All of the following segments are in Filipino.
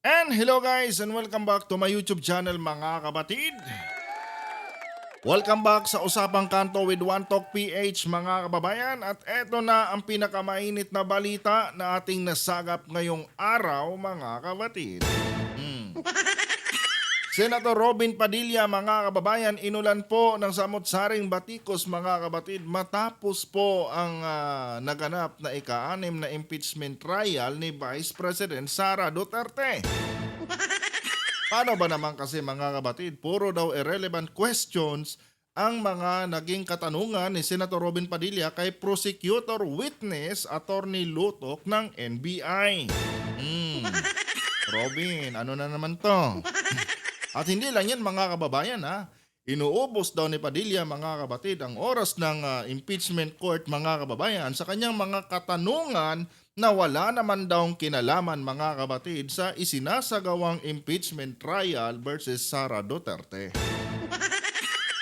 And hello guys and welcome back to my YouTube channel mga kapatid. Welcome back sa Usapang Kanto with One Talk PH mga kababayan. At eto na ang pinakamainit na balita na ating nasagap ngayong araw mga kapatid. Senator Robin Padilla mga kababayan, inulan po ng samot-saring batikos mga kapatid matapos po ang naganap na ika-6 na impeachment trial ni Vice President Sara Duterte. Paano ba naman kasi mga kapatid, puro daw irrelevant questions ang mga naging katanungan ni Senator Robin Padilla kay Prosecutor Witness Attorney Lutok ng NBI. Robin, ano na naman to? At hindi lang yan mga kababayan ha. Inuubos daw ni Padilla mga kapatid ang oras ng impeachment court mga kababayan sa kanyang mga katanungan na wala naman daw kinalaman mga kapatid sa isinasagawang impeachment trial versus Sara Duterte.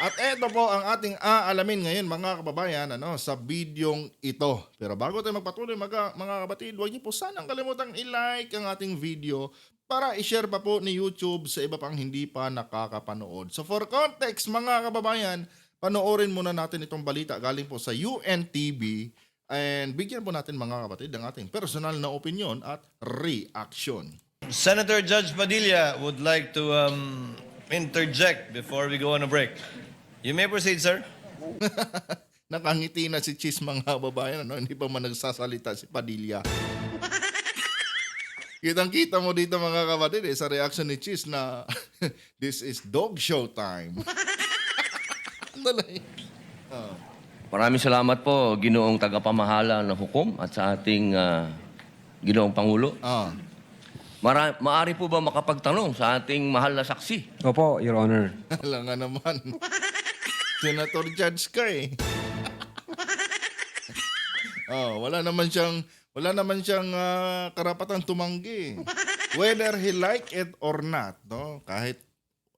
At eto po ang ating aalamin ngayon mga kababayan sa bidyong ito. Pero bago tayo magpatuloy mga kapatid, huwag niyo po sanang kalimutang i-like ang ating video para i-share pa po ni YouTube sa iba pang hindi pa nakakapanood. So for context mga kababayan, panoorin muna natin itong balita galing po sa UNTV and bigyan po natin mga kapatid ng ating personal na opinion at reaction. Senator Judge Padilla would like to interject before we go on a break. You may proceed, sir. Nakangiti na si Cheese mga kababayan, hindi pa man nagsasalita si Padilla. Kitang-kita mo dito mga kapatid sa reaction ni Cheese na this is dog show time. Maraming salamat po, Ginoong Tagapamahala ng Hukom at sa ating Ginoong Pangulo. Maari po ba makapagtanong sa ating mahal na saksi? Opo, Your Honor. Alam nga naman. Senator Judge ka eh. Wala naman siyang karapatang tumanggi. Whether he like it or not, no? Kahit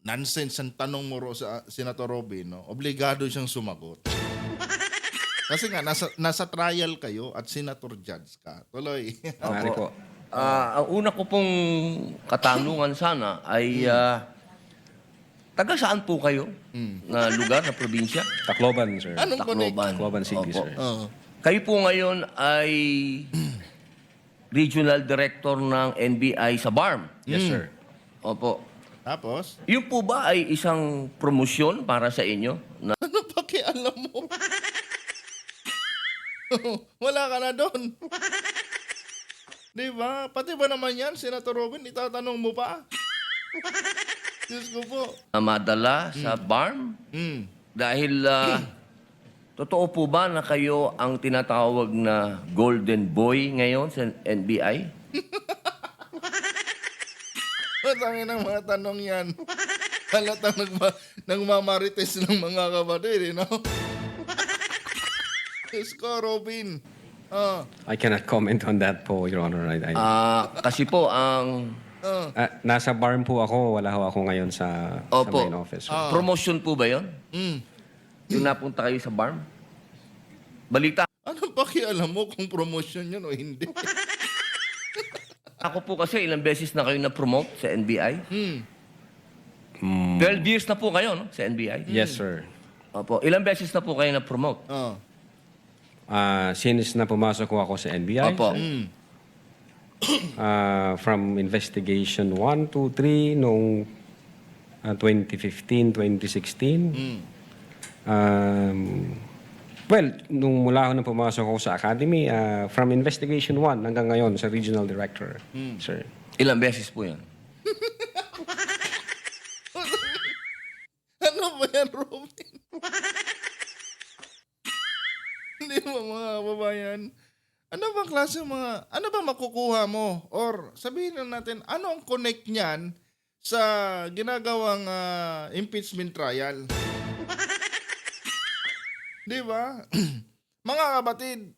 nonsense ang tanong mo sa Senator Robin, no? Obligado siyang sumagot. Kasi nga nasa trial kayo at Senator Judge ka. Tuloy. Mari po. Ang una ko pong katanungan sana ay taga saan po kayo na lugar, na probinsya? Tacloban, sir. Anong connect? Tacloban City, Opo. sir. Kayo po ngayon ay Regional Director ng NBI sa BARM. Yes, sir. Opo. Tapos, Yun po ba ay isang promosyon para sa inyo? Na ano pakialam mo? Wala ka na doon. Di ba? Pati ba naman yan, Senator Robin, itatanong mo pa? Diyos ko po. madala sa BARM? Dahil totoo po ba na kayo ang tinatawag na Golden Boy ngayon sa NBI? Matangin ang mga tanong yan. Halatang nagmamarites ng mga kapatid, no? Diyos ko, Robin. I cannot comment on that po, Your Honor. Kasi po ang Nasa barn po ako. Wala ho ako ngayon sa main office. Sir. promotion po ba yon? Yung napunta kayo sa BARM? Balita. Anong pakialam mo kung promotion yun o hindi? Ako po kasi ilang beses na kayo na-promote sa NBI. 12 years na po kayo no, sa NBI. Yes, sir. Opo. Ilang beses na po kayo na-promote? Since na pumasok ko ako sa NBI, Opo. from investigation 1 to 3 noong 2015, 2016. Well, nung mula ako na pumasok ako sa academy, from investigation 1 hanggang ngayon sa regional director, sir. Ilang beses po yan? Ano ba yan, Robin? Hindi mo mga kababayan. Ano bang klase ano ba makukuha mo? Or sabihin na natin, ano ang connect niyan sa ginagawang impeachment trial? Di ba? Mga kapatid,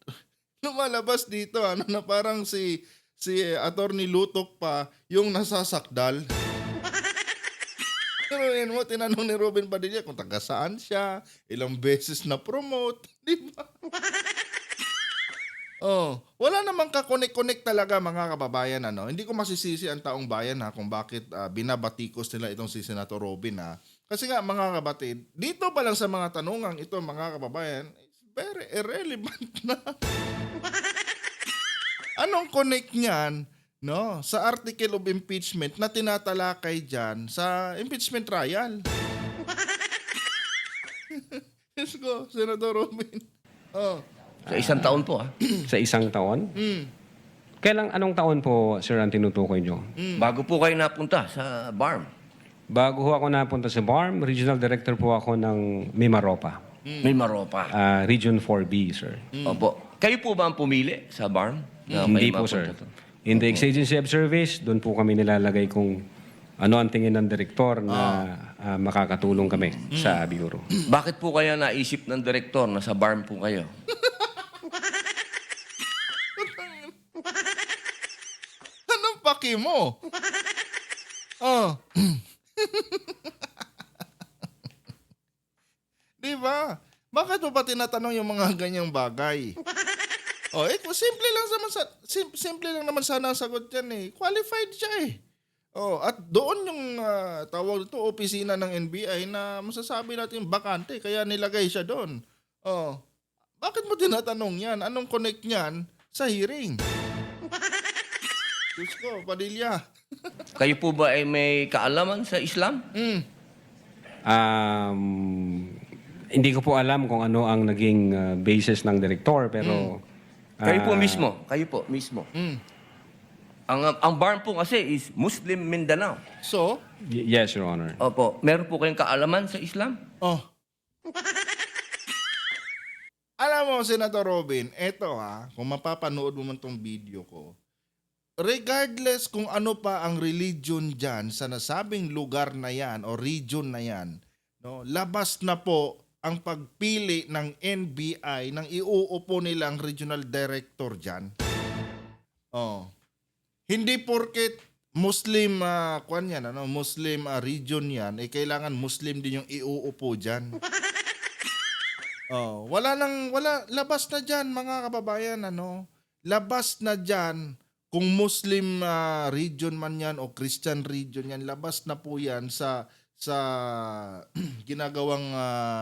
lumalabas dito na parang si Attorney Lutok pa yung nasasakdal. Pero yun mo, tinanong ni Robin Padilla kung taga saan siya, ilang beses na promote, di ba? Oh, wala namang kakonek-konek talaga mga kababayan ano. Hindi ko masisisi ang taong bayan ha kung bakit binabatikos nila itong si Senator Robin ha. Kasi nga mga kabatid, dito pa lang sa mga tanungang ito mga kababayan, it's very irrelevant na. Anong connect niyan no sa article of impeachment na tinatalakay diyan sa impeachment trial? Let's go, Senator Robin. Oh. Sa isang taon po, Sa isang taon? Anong taon po, sir, ang tinutukoy nyo? Bago po kayo napunta sa BARM. Bago ho ako napunta sa BARM, regional director po ako ng Mimaropa. May maropa. Region 4B, sir. Opo. Kayo po ba ang pumili sa BARM? Na Hindi kayo po, sir. mapunta to? In the ex-agency of service, doon po kami nilalagay kung ano ang tingin ng direktor na makakatulong kami sa Bureau. Bakit po kaya naisip ng direktor na sa BARM po kayo? Anong paki mo? Oh. Di ba? Bakit mo pa tinatanong yung mga ganyang bagay? Oh, simple lang naman sana ang sagot yan eh. Qualified siya eh. Oh, at doon yung tawag dito opisina ng NBI na masasabi natin bakante kaya nilagay siya doon. Oh. Bakit mo tinatanong yan? Anong connect niyan sa hearing? Diyos ko, Padilla. Kayo po ba ay may kaalaman sa Islam? Hindi ko po alam kung ano ang naging basis ng direktor, pero... Kayo po mismo. Ang BARM po kasi is Muslim Mindanao. So, yes, Your Honor. Opo. Meron po kayong kaalaman sa Islam? oh. Alam mo, Senator Robin, eto kung mapapanood mo man tong video ko, regardless kung ano pa ang religion dyan sa nasabing lugar na yan o region na yan, no, labas na po ang pagpili ng NBI nang iuupo nilang regional director dyan. Oh. Hindi porket Muslim Muslim region yan, kailangan Muslim din yung iuupo dyan. Oh, wala labas na diyan mga kababayan Labas na diyan kung Muslim region man yan o Christian region yan, labas na po yan sa ginagawang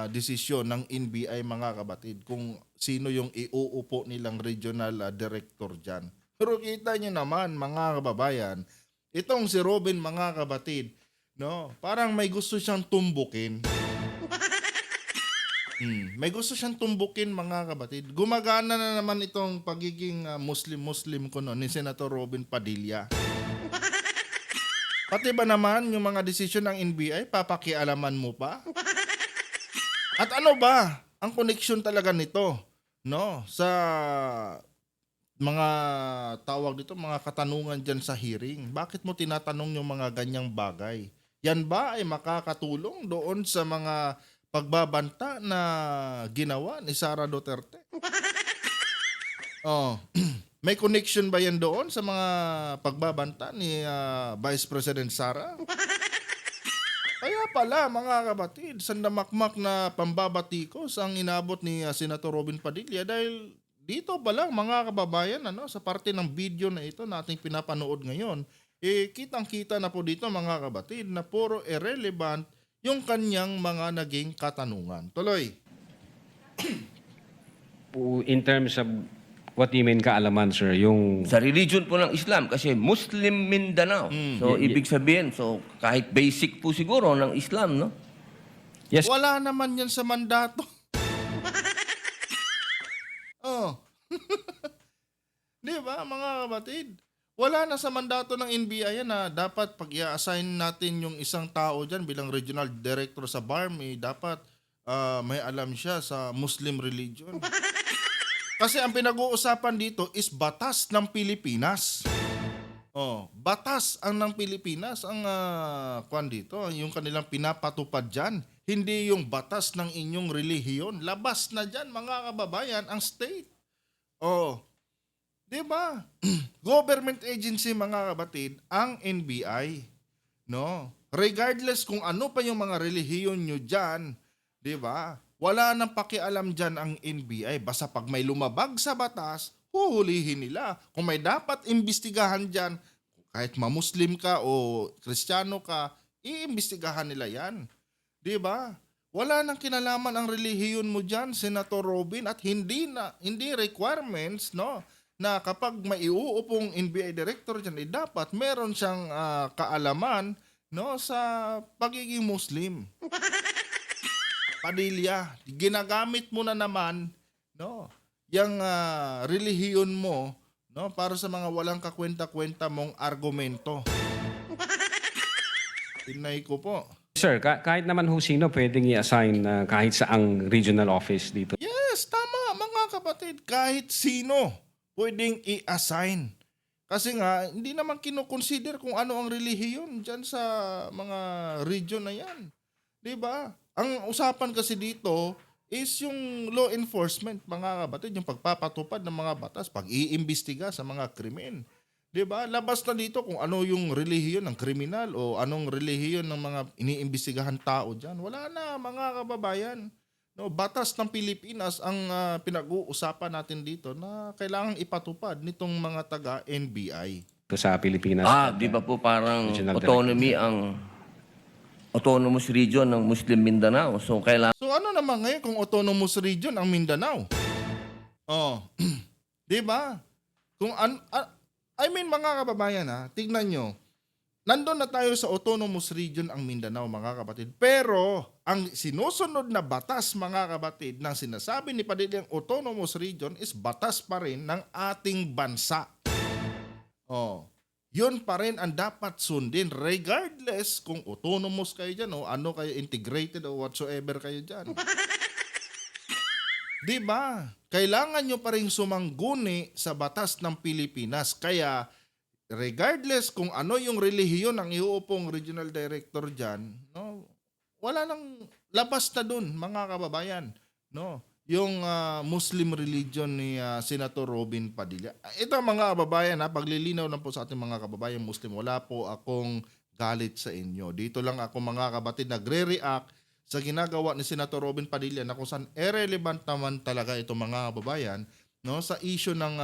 desisyon ng NBI mga kabatid kung sino yung iuupo nilang regional director diyan. Pero kita niyo naman mga kababayan, itong si Robin mga kabatid, no, parang may gusto siyang tumbukin. May gusto siyang tumbukin mga kabatid. Gumagana na naman itong pagiging Muslim ko ni Senator Robin Padilla. Pati ba naman yung mga desisyon ng NBI, papakialaman mo pa? At ano ba ang connection talaga nito, no, sa mga tawag dito, mga katanungan dyan sa hearing? Bakit mo tinatanong yung mga ganyang bagay? Yan ba ay makakatulong doon sa mga pagbabanta na ginawa ni Sara Duterte? Oh, may connection ba yan doon sa mga pagbabanta ni Vice President Sara? Kaya pala mga kabatid, sandamakmak na pambabatikos ang inabot ni Senator Robin Padilla dahil dito pa lang mga kababayan sa parte ng video na ito na ating pinapanood ngayon, kitang-kita na po dito mga kabatid na puro irrelevant yung kanyang mga naging katanungan. Tuloy. In terms of what do you mean kaalaman, sir? Yung... Sa religion po ng Islam kasi Muslim Mindanao. So ibig sabihin, kahit basic po siguro ng Islam, no? Yes. Wala naman yan sa mandato. Oh. Di ba mga kabatid? Wala na sa mandato ng NBI yan na dapat pag i-assign natin yung isang tao dyan bilang regional director sa BARM, dapat may alam siya sa Muslim religion. Kasi ang pinag-uusapan dito is batas ng Pilipinas. Oh, batas ang ng Pilipinas ang dito, yung kanilang pinapatupad dyan. Hindi yung batas ng inyong relihiyon. Labas na dyan mga kababayan ang state. Oh, di ba? Government agency mga kabatid, ang NBI. No? Regardless kung ano pa yung mga relihiyon nyo dyan, di ba? Wala nang pakialam dyan ang NBI. Basta pag may lumabag sa batas, huhulihin nila. Kung may dapat imbestigahan dyan, kahit mamuslim ka o kristyano ka, iimbestigahan nila yan. Di ba? Wala nang kinalaman ang relihiyon mo dyan, Senator Robin, at hindi requirements, no, na kapag may iuupong NBI director dyan, dapat meron siyang kaalaman, no, sa pagiging Muslim. Padilla, ginagamit mo na naman, no, yung relihiyon mo, no, para sa mga walang kakwenta-kwenta mong argumento. Tinay ko po. Sir, kahit naman ho sino pwedeng i-assign kahit saang regional office dito. Yes, tama mga kapatid. Kahit sino pwedeng i-assign. Kasi nga, hindi naman kinukonsider kung ano ang relihiyon dyan sa mga region na yan. Diba? Ang usapan kasi dito is yung law enforcement, mga kapatid, yung pagpapatupad ng mga batas, pag-iimbestiga sa mga krimen. Diba? Labas na dito kung ano yung relihiyon ng kriminal o anong relihiyon ng mga iniimbestigahan tao dyan. Wala na, mga kababayan. No, batas ng Pilipinas ang pinag-uusapan natin dito na kailangang ipatupad nitong mga taga-NBI. Sa Pilipinas. Di ba po parang Regional autonomy ang autonomous region ng Muslim Mindanao. So, kailangan So ano naman ngayon kung autonomous region ang Mindanao? Oh, 'di ba? Kung mga kababayan tignan nyo. Nandun na tayo sa autonomous region ang Mindanao, mga kapatid. Pero ang sinusunod na batas, mga kapatid, ng sinasabi ni Padilla ang autonomous region is batas pa rin ng ating bansa. Oh, yun pa rin ang dapat sundin regardless kung autonomous kayo dyan o ano kayo, integrated o whatsoever kayo dyan. Diba? Kailangan nyo pa rin sumangguni sa batas ng Pilipinas. Kaya regardless kung ano yung relihiyon ng iuupong regional director dyan, no, wala nang labas na dun, mga kababayan. No? Yung Muslim religion ni Senator Robin Padilla. Ito mga kababayan, paglilinaw lang po sa ating mga kababayan Muslim, wala po akong galit sa inyo. Dito lang ako, mga kabatid, nagre-react sa ginagawa ni Senator Robin Padilla na kung saan irrelevant naman talaga ito, mga kababayan, no, sa issue ng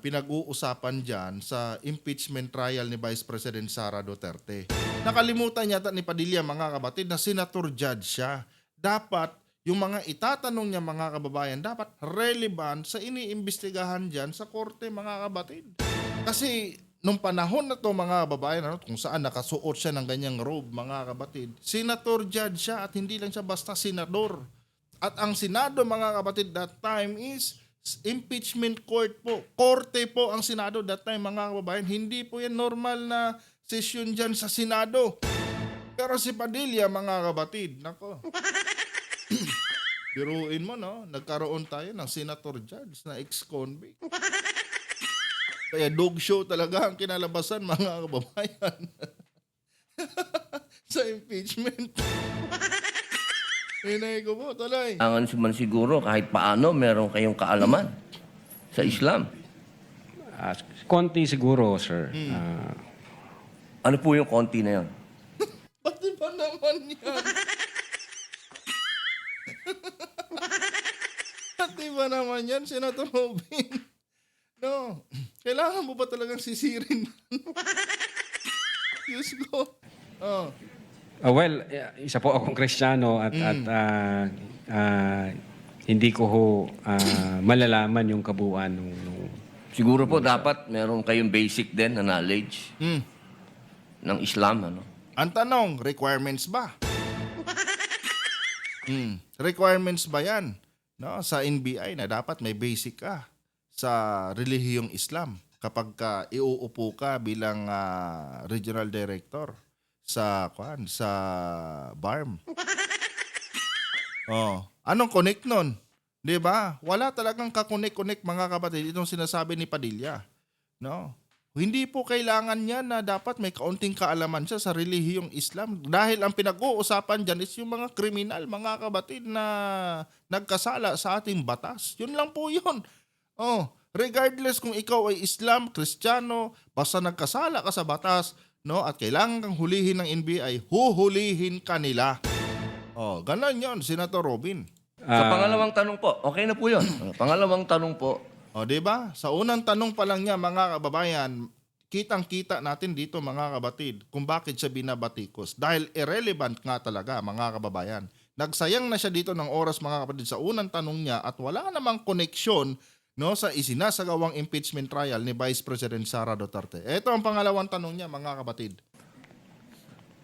pinag-uusapan dyan sa impeachment trial ni Vice President Sara Duterte. Nakalimutan yata ni Padilla, mga kabatid, na senator judge siya. Dapat yung mga itatanong niya, mga kababayan, dapat relevant sa iniimbestigahan dyan sa korte, mga kabatid. Kasi nung panahon na to, mga kababayan, kung saan nakasuot siya ng ganyang robe, mga kabatid, senator judge siya at hindi lang siya basta senador. At ang Senado, mga kabatid, that time is impeachment court po. Korte po ang Senado that time, mga kababayan. Hindi po yan normal na session dyan sa Senado. Pero si Padilla, mga kabatid, nako. Biruin mo, no? Nagkaroon tayo ng senator judge na ex-convict. Kaya dog show talaga ang kinalabasan, mga kababayan. Sa impeachment. Hinay ko po, tuloy. man siguro kahit paano meron kayong kaalaman sa Islam. Konti siguro, sir. Ano po yung konti na yun? Pati ba naman yan? Pati ba naman yan, Senator Robin? No. Kailangan mo ba talagang sisirin? Diyos ko. Oh. Well, isa po akong Kristiyano at hindi ko ho malalaman yung kabuuan nung Siguro po dapat meron kayong basic din na knowledge ng Islam. Ano? Ang tanong, requirements ba? Requirements ba yan? No, sa NBI na dapat may basic ka sa relihiyong Islam kapag iuupo ka bilang regional director sa BARM. Oh, anong connect nun? 'Di ba? Wala talagang ka-connect, mga kapatid, itong sinasabi ni Padilla. No? Hindi po kailangan niya na dapat may kaunting kaalaman siya sa relihiyong Islam dahil ang pinag-uusapan diyan is yung mga kriminal, mga kapatid, na nagkasala sa ating batas. Yun lang po yun. Oh, regardless kung ikaw ay Islam, Kristiyano, basta nagkasala ka sa batas, no, at kailangan kang hulihin ng NBI, huhulihin ka nila. Oh, ganun yun, Senator Robin. Sa pangalawang tanong po, okay na po yun. Pangalawang tanong po, O, di ba? Sa unang tanong pa lang niya, mga kababayan, kitang-kita natin dito, mga kabatid, kung bakit siya binabatikos. Dahil irrelevant nga talaga, mga kababayan. Nagsayang na siya dito ng oras, mga kapatid, sa unang tanong niya at wala namang koneksyon, no, sa isinasagawang impeachment trial ni Vice President Sara Duterte. Ito ang pangalawang tanong niya, mga kapatid.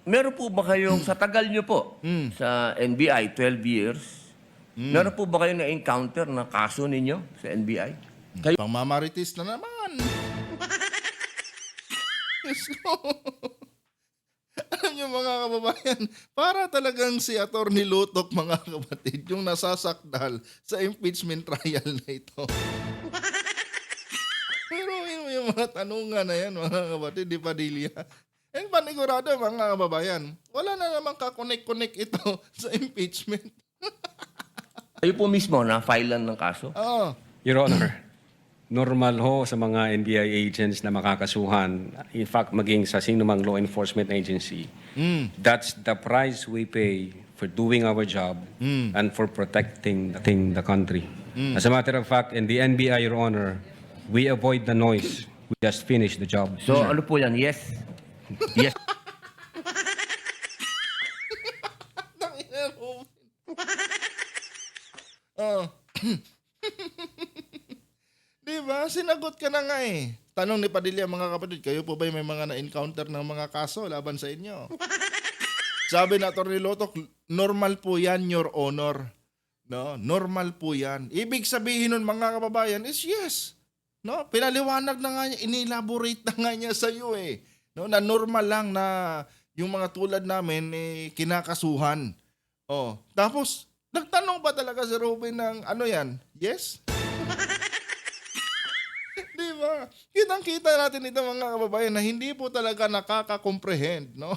Meron po ba kayong, sa tagal nyo po, sa NBI, 12 years, meron po ba kayong na-encounter na kaso ninyo sa NBI? Pangmamaritis na naman. Diyos ko. Alam niyo, mga kababayan, para talagang si Atty. Lutok, mga kapatid, yung nasasakdal sa impeachment trial na ito. Pero yung mga tanungan na yan, mga kapatid, di Padilla. And panigurado, mga kababayan, wala na namang kakonek-konek ito sa impeachment. Kayo po mismo na-filean ng kaso? Oo. Your Honor, normal ho sa mga NBI agents na makakasuhan, in fact, maging sa sinumang law enforcement agency. That's the price we pay for doing our job and for protecting the country. As a matter of fact, in the NBI, Your Honor, we avoid the noise. We just finish the job. So ano po yan? Yes? Yes. Oh. Di ba? Sinagot ka na nga eh. Tanong ni Padilla, mga kapatid, kayo po ba may mga na-encounter ng mga kaso laban sa inyo? Sabi na Atty. Lutok, normal po yan, Your Honor. No, normal po yan. Ibig sabihin nun, mga kababayan, is yes. No, pinaliwanag na nga niya, inelaborate na nga niya sa iyo eh. No, na normal lang na yung mga tulad namin kinakasuhan. Oh, tapos nagtanong pa talaga si Robin ng ano yan? Yes? Di ba? Kitang-kita natin ito, mga kababayan, na hindi po talaga nakaka-comprehend, no?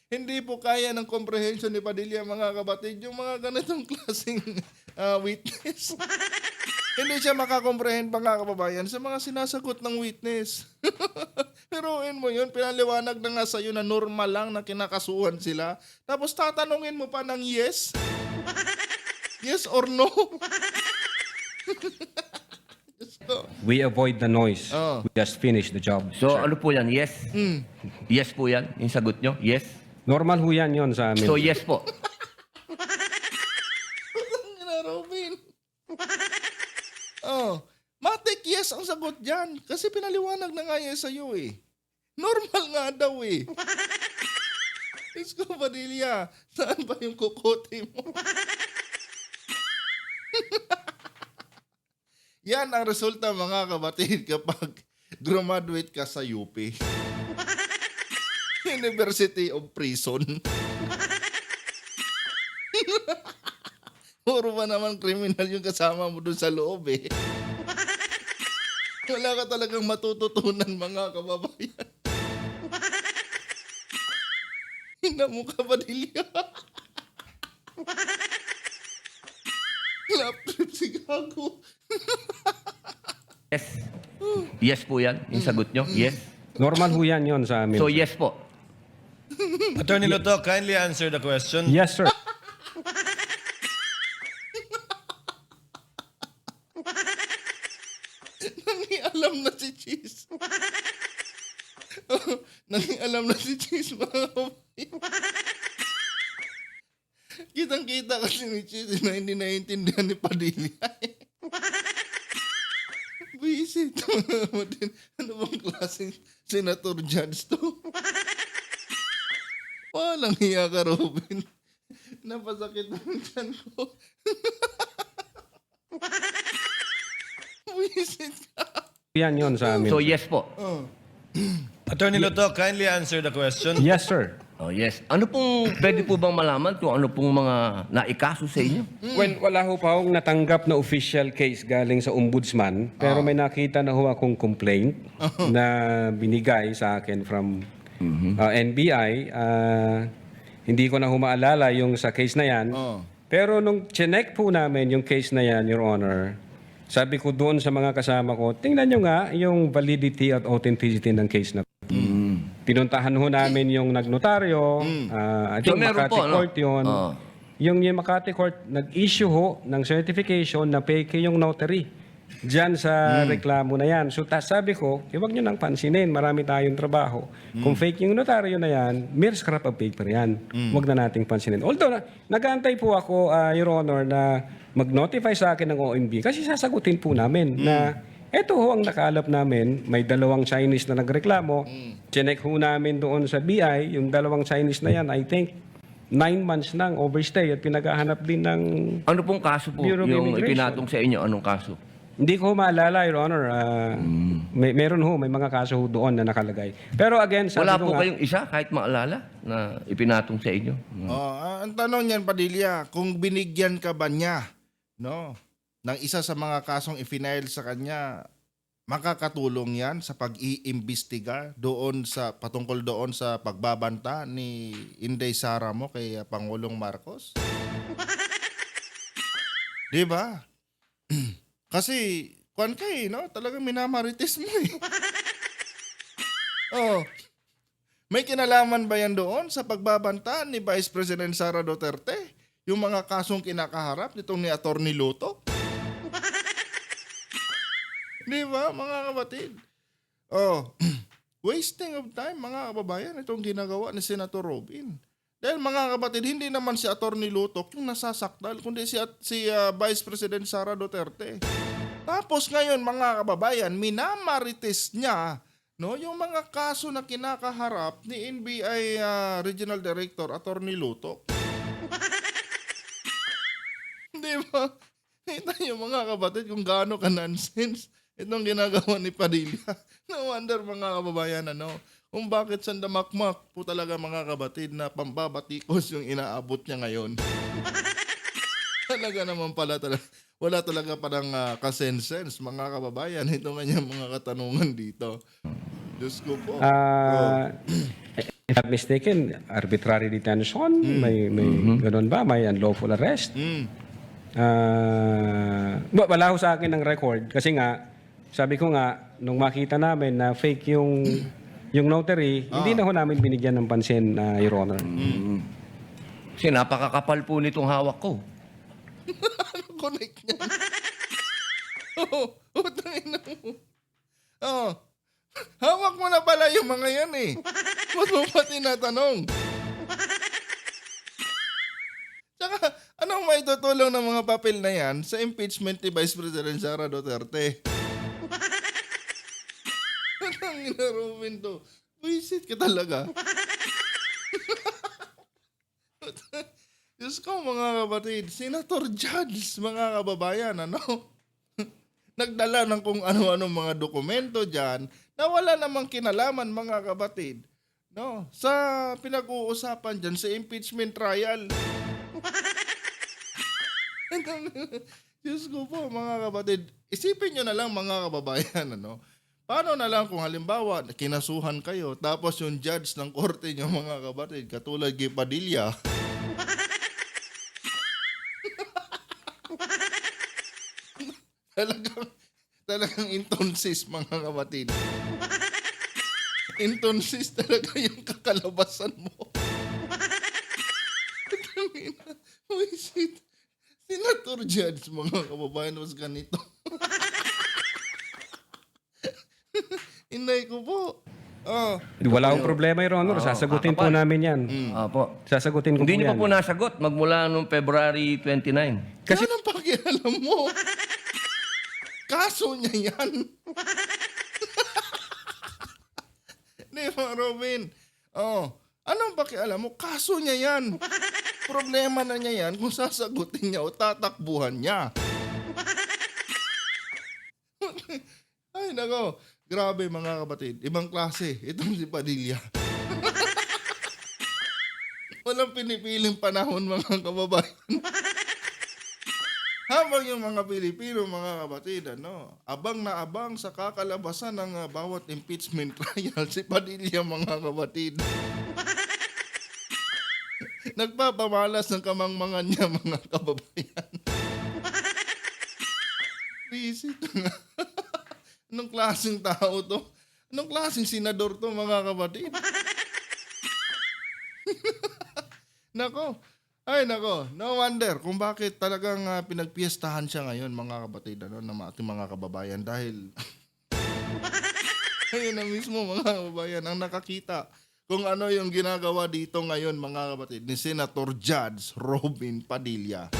Hindi po kaya ng comprehension ni Padilla, mga kabatid, yung mga ganitong klaseng witness. Hindi siya makakomprehend, mga kababayan, sa mga sinasagot ng witness. Pero mo yun, pinaliwanag na nga sa'yo na normal lang na kinakasuhan sila. Tapos tatanungin mo pa ng yes? Yes or no? We avoid the noise. Oh. We just finish the job. So ano po yan? Yes? Yes po yan? Yung sagot nyo? Yes? Normal ho yan yun sa amin. So yes po. Ina, Robin. Oh, matik yes ang sagot dyan. Kasi pinaliwanag na nga yan sa'yo eh. Normal nga daw eh. Diyos ko, Padilla, saan ba yung kukote mo? Yan ang resulta, mga kabatid, kapag graduate ka sa UP. University of Prison. Puro ba naman kriminal yung kasama mo dun sa loob eh. Wala ka talagang matututunan, mga kababayan. Hina mo ka, Padilla. Laptrip si Gago. Yes. Yes po yan? Yung sagot nyo? Yes? Normal ho yan yun sa amin. So yes po. Attorney Lutok, kindly answer the question. Yes, sir. Nangialam na si Cheese. Nangialam na si Cheese, mga kababayan. Kitang-kita kasi ni Cheese na hindi naiintindihan ni Padilla. Visit. Ano bang klaseng senator judge to? Walang hiya ka, Robin. Napasakit ang tiyan ko. Visit ka. Yan yun sa amin. So yes po. Attorney Lutok, kindly answer the question. Yes, sir. Oh yes. Ano pong, pwede po bang malaman kung ano pong mga naikaso sa inyo? Well, wala ho pa akong natanggap na official case galing sa ombudsman, pero may nakita na ho akong complaint na binigay sa akin from NBI. Hindi ko na ho maalala yung sa case na yan. Pero nung chinek po namin yung case na yan, Your Honor, sabi ko doon sa mga kasama ko, tingnan nyo nga yung validity at authenticity ng case na pinuntahan ho namin yung nagnotaryo, at So, yung meron Makati po, ano? Court yun. Yung Makati Court, nag-issue ho ng certification na fake yung notary. Diyan sa reklamo na yan. So sabi ko, huwag nyo nang pansinin, marami tayong trabaho. Kung fake yung notaryo na yan, mere scrap of paper yan. Huwag na nating pansinin. Although, nag-aantay po ako, Your Honor, na mag-notify sa akin ng OMB kasi sasagutin po namin na eto ho ang nakalap namin, may dalawang Chinese na nagreklamo. Chinek ho namin doon sa BI, yung dalawang Chinese na yan, I think, 9 months nang overstay at pinaghahanap din ng... Ano pong kaso po Bureau of yung Immigration. ipinatong sa inyo? Anong kaso? Hindi ko maalala, Your Honor. Meron ho, may mga kaso ho doon na nakalagay. Pero again, sabi Wala ko po nga, kayong isa kahit maalala na ipinatong sa inyo? Ang tanong niyan, Padilla, kung binigyan ka ba niya, no, ng isa sa mga kasong ifinail sa kanya, makakatulong yan sa pag-iimbestiga doon sa patungkol doon sa pagbabanta ni Inday Sara mo kay Pangulong Marcos? Di ba? Kasi, kuwan ka no? Talagang minamarites mo eh. Oh. May kinalaman ba yan doon sa pagbabanta ni Vice President Sara Duterte? Yung mga kasong kinakaharap nitong ni Atty. Luto? Di ba, mga kapatid? Oh, wasting of time, mga kababayan, itong ginagawa ni Senator Robin. Dahil mga kapatid, hindi naman si Atty. Lutok yung nasasakdal, kundi si Vice President Sara Duterte. Tapos ngayon, mga kababayan, minamarites niya, no, yung mga kaso na kinakaharap ni NBI Regional Director Atty. Lutok. Di ba? Kita yung mga kapatid kung gaano ka nonsense itong ginagawa ni Padilla. No wonder, mga kababayan, kung bakit sandamakmak po talaga, mga kapatid, na pambabatikos yung inaabot niya ngayon. Talaga naman pala talaga. Wala talaga parang kasensense, mga kababayan. Ito nga yung mga katanungan dito. Diyos ko po. if I'm mistaken, arbitrary detention, may ganun ba? May unlawful arrest? Wala ho sa akin ng record kasi nga, sabi ko nga, nung makita namin na fake yung notary, hindi na ho namin binigyan ng pansin, Your Honor. Kasi napakakapal po nitong hawak ko. Ano connect niya? Tangina mo. Hawak mo na pala yung mga yan eh. Ba't mo pa tinatanong? Tsaka, anong may tutulong ng mga papel na yan sa impeachment ni Vice President Sara Duterte? Ang inarumin to. Visit ka talaga. Diyos ko, mga kapatid, Senator Judge, mga kababayan, nagdala ng kung ano-ano mga dokumento dyan na wala namang kinalaman, mga kapatid, no, sa pinag-uusapan dyan sa impeachment trial. Diyos ko po, mga kapatid, isipin nyo na lang, mga kababayan, paano na lang kung halimbawa kinasuhan kayo tapos yung judge ng korte nyo, mga kapatid, katulad kay Padilla, talagang intonsis, mga kapatid. Intonsis talaga yung kakalabasan mo. Wisit. Senator Judge, mga kababayan, was ganito. Inay ko po. Wala akong problema, Your Honor. Sasagutin po namin yan. Apo. Sasagutin ko Hindi po niyo yan. pa po nasagot magmula noong February 29. Kasi anong pakialam mo? Kaso niya yan. Di ba, Robin? Anong pakialam mo? Kaso niya yan. Problema na niya yan kung sasagutin niya o tatakbuhan niya. Ay, nako. Grabe, mga kapatid. Ibang klase. Itong si Padilla. Walang pinipiling panahon, mga kababayan. Habang yung mga Pilipino, mga kapatid, abang na abang sa kakalabasan ng bawat impeachment trial, si Padilla, mga kapatid. Nagpapamalas ng kamangmangan niya, mga kababayan. Visit nga. Anong klaseng tao to? Anong klaseng senador to, mga kapatid? Nako. Ay nako, no wonder kung bakit talagang pinagpiestahan siya ngayon mga kapatid ng ating mga kababayan dahil ayun na mismo mga kababayan ang nakakita kung ano yung ginagawa dito ngayon mga kapatid ni Senator Judge Robin Padilla.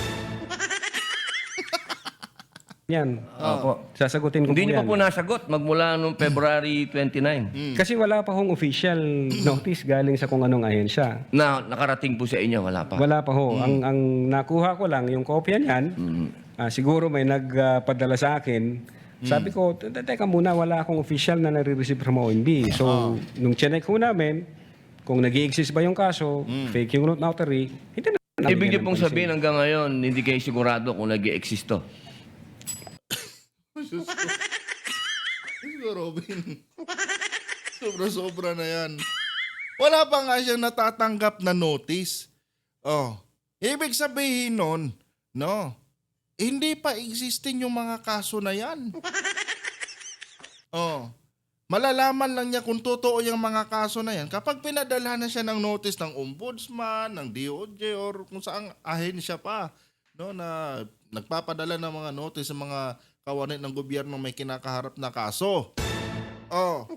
Yan. Opo. Sasagutin ko Hindi po niyo yan. pa po nasagot magmula noong February 29 Kasi wala pa hong official notice galing sa kung anong ahensya. na nakarating po sa inyo. Wala pa. Wala pa ho. Ang nakuha ko lang, yung kopya niyan, siguro may nagpadala sa akin. Sabi ko, teka muna, wala akong official na nare-receive from ONB. So, nung chinek ho namin, kung nag-i-exist ba yung kaso, fake yung notary, hindi na. Ibig niyo pong sabihin hanggang ngayon, hindi kayo sigurado kung nag-i-exist to. Diyos ko. Diyos ko, Robin. Sobra-sobra na yan. Wala pa nga siyang natatanggap na notice. Oh. Ibig sabihin nun, no, hindi pa existing yung mga kaso na yan. Oh. Malalaman lang niya kung totoo yung mga kaso na yan kapag pinadalhan na siya ng notice ng ombudsman, ng DOJ, or kung saang ahensya pa, no, na nagpapadala ng mga notice sa mga kawanin ng gobyerno may kinakaharap na kaso. Oh.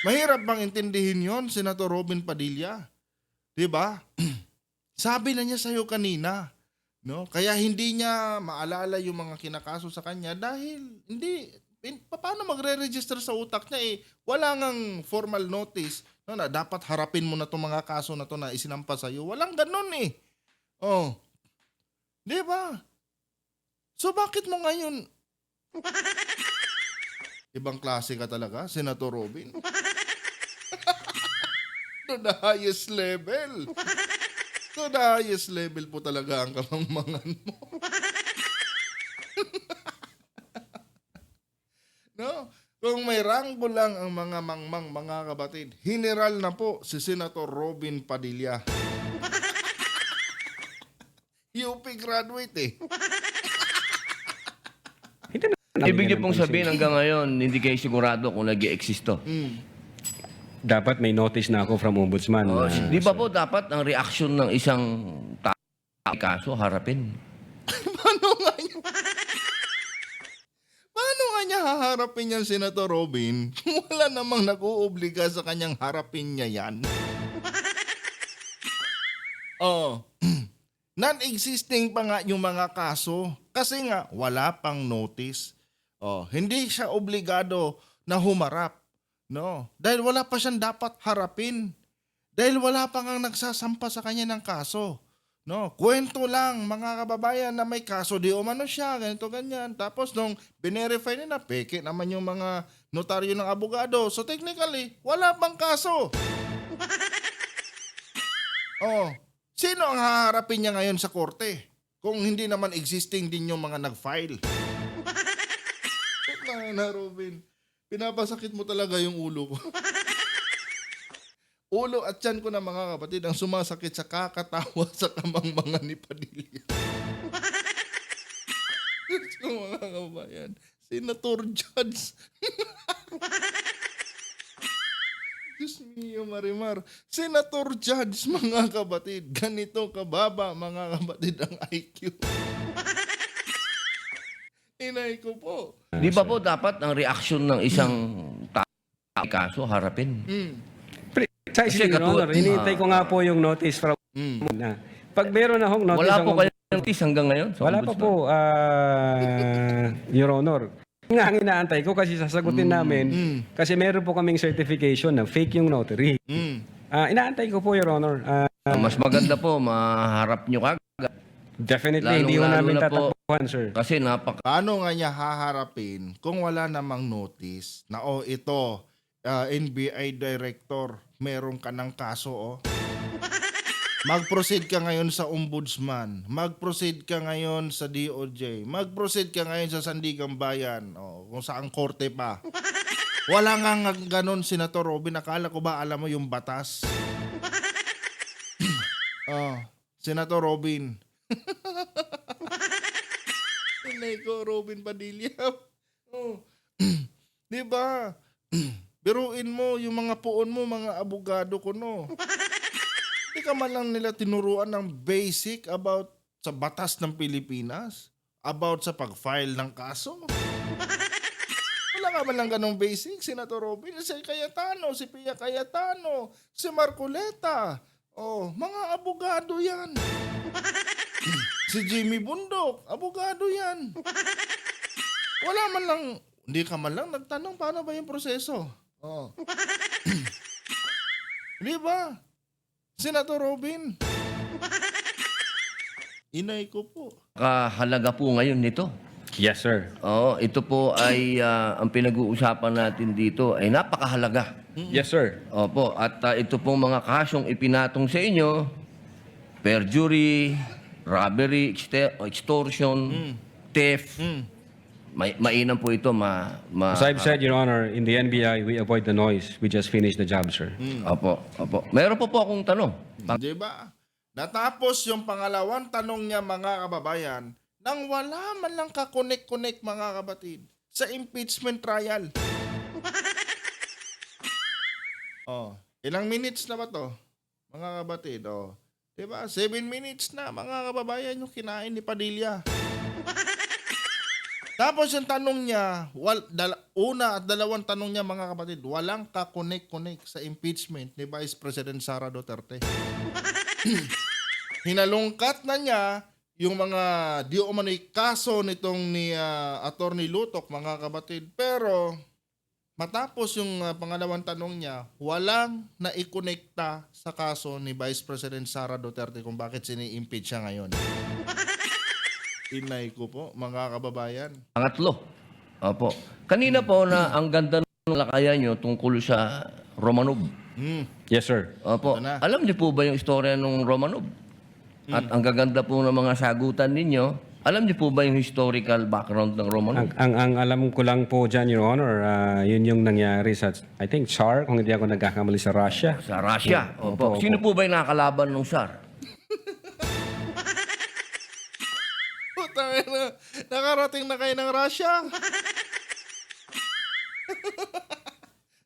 Mahirap bang intindihin yon, Senator Robin Padilla? 'Di ba? Sabi na niya sa'yo kanina, no? Kaya hindi niya maalala yung mga kinakaso sa kanya dahil paano magre-register sa utak niya wala ngang formal notice, no, na dapat harapin mo na tong mga kaso na to na isinampa sa'yo. Walang ganun Oh. 'Di ba? So bakit mo ngayon ibang klase ka talaga, Senator Robin? To the highest level. To the highest level po talaga ang kamangmangan mo. No? Kung may ranggo lang ang mga mangmang mga kabatid, general na po si Senator Robin Padilla. UP graduate Ibig niyo pong sabihin hanggang ngayon, hindi kayo sigurado kung nag-i-exist to. Dapat may notice na ako from ombudsman. Di ba po dapat ang reaction ng isang kaso harapin? Paano nga niya haharapin yan, Senator Robin? Wala namang nag-uubliga sa kanyang harapin niya yan. Oh. Non-existing pa nga yung mga kaso kasi nga wala pang notice. Oh, hindi siya obligado na humarap, no? Dahil wala pa siyang dapat harapin. Dahil wala pa ngang nagsasampa sa kanya ng kaso. No, kwento lang mga kababayan na may kaso di umano siya, ganito ganyan. Tapos nung binerify nila, peke naman yung mga notaryo ng abogado. So technically, wala pang kaso. Oh, sino ang haharapin niya ngayon sa korte? Kung hindi naman existing din yung mga nag-file. Na Robin, pinapasakit mo talaga yung ulo ko. Ulo at tiyan ko na mga kapatid ang sumasakit sa kakatawa sa kamangmangan ni Padilla. So, mga kabayan, Senator Judge. Diyos mio, Marimar. Senator Judge, mga kapatid. Ganito kababa, mga kapatid, ang IQ. Inay ko po. Di ba po dapat ang reaction ng isang kaso harapin? Sa Kasi Your Honor, hinihintay ko nga po yung notice from na. Pag meron na hong notice Wala ang po kayo notice hanggang ngayon? Sa wala pa ombudsman? po, Your Honor. Nga ang inaantay ko kasi sasagutin namin kasi meron po kaming certification na fake yung notary. Inaantay ko po, Your Honor. Mas maganda po, maharap nyo kagad. Definitely, hindi ko Lalong-lalo namin na po. tatakbuhan, sir. Kasi Paano nga niya haharapin kung wala namang notice na ito, NBI director, meron ka ng kaso Mag-proceed ka ngayon sa ombudsman. Mag-proceed ka ngayon sa DOJ. Mag-proceed ka ngayon sa Sandigang Bayan. Kung saan korte pa. Wala nga ganon, Senator Robin. Akala ko ba alam mo yung batas? Senator Robin. Inay ko, Robin Padilla. Di ba? Biruin mo yung mga puon mo, mga abogado ko, no? Hindi ka man lang nila tinuruan ng basic about sa batas ng Pilipinas, about sa pag-file ng kaso. Wala ka man lang ganong basic, Senator Robin. Si Cayetano, si Pia Cayetano, si Marcoleta. Oh, mga abogado yan. Si Jimmy Bundok, abogado yan. Wala man lang, hindi ka man lang nagtanong paano ba yung proseso. Oh. Di ba? Senator Robin. Inay ko po. Kahalaga po ngayon nito. Yes, sir. Oo, ito po ay ang pinag-uusapan natin dito ay napakahalaga. Yes, sir. Opo, at ito pong mga kasong ipinatong sa inyo, perjury, robbery, extortion, theft, mainam po ito As I've said, Your Honor, in the NBI, we avoid the noise. We just finish the job, sir. Opo, opo. Meron po akong tanong. Di ba? Natapos yung pangalawang tanong niya, mga kababayan, nang wala man lang kakonek-konek, mga kabatid, sa impeachment trial. Oh, ilang minutes na ba to, mga kabatid? Oh, di ba? 7 minutes na, mga kababayan, yung kinain ni Padilla. Tapos yung tanong niya, una at dalawang tanong niya, mga kapatid, walang kakonek-konek sa impeachment ni Vice President Sara Duterte. Hinalungkat na niya yung mga di umano'y kaso nitong ni Attorney Lutok, mga kapatid. Pero matapos yung pangalawang tanong niya, walang naikonekta sa kaso ni Vice President Sara Duterte kung bakit sini-impeach siya ngayon. Inay ko po, mga kababayan. Pangatlo. Opo. Kanina po na ang ganda ng lakayan nyo tungkol sa Romanov. Yes, sir. Opo. Ito na. Alam niyo po ba yung istorya ng Romanov? At ang gaganda po ng mga sagutan ninyo, alam niyo po ba yung historical background ng Romanov? Ang alam ko lang po dyan, Your Honor, yun yung nangyari sa, I think, Tsar, kung hindi ako nagkakamali, sa Russia. Sa Russia. Opo. Opo. Sino po ba yung nakakalaban ng Tsar? Putang ina, nakarating na kayo ng Russia.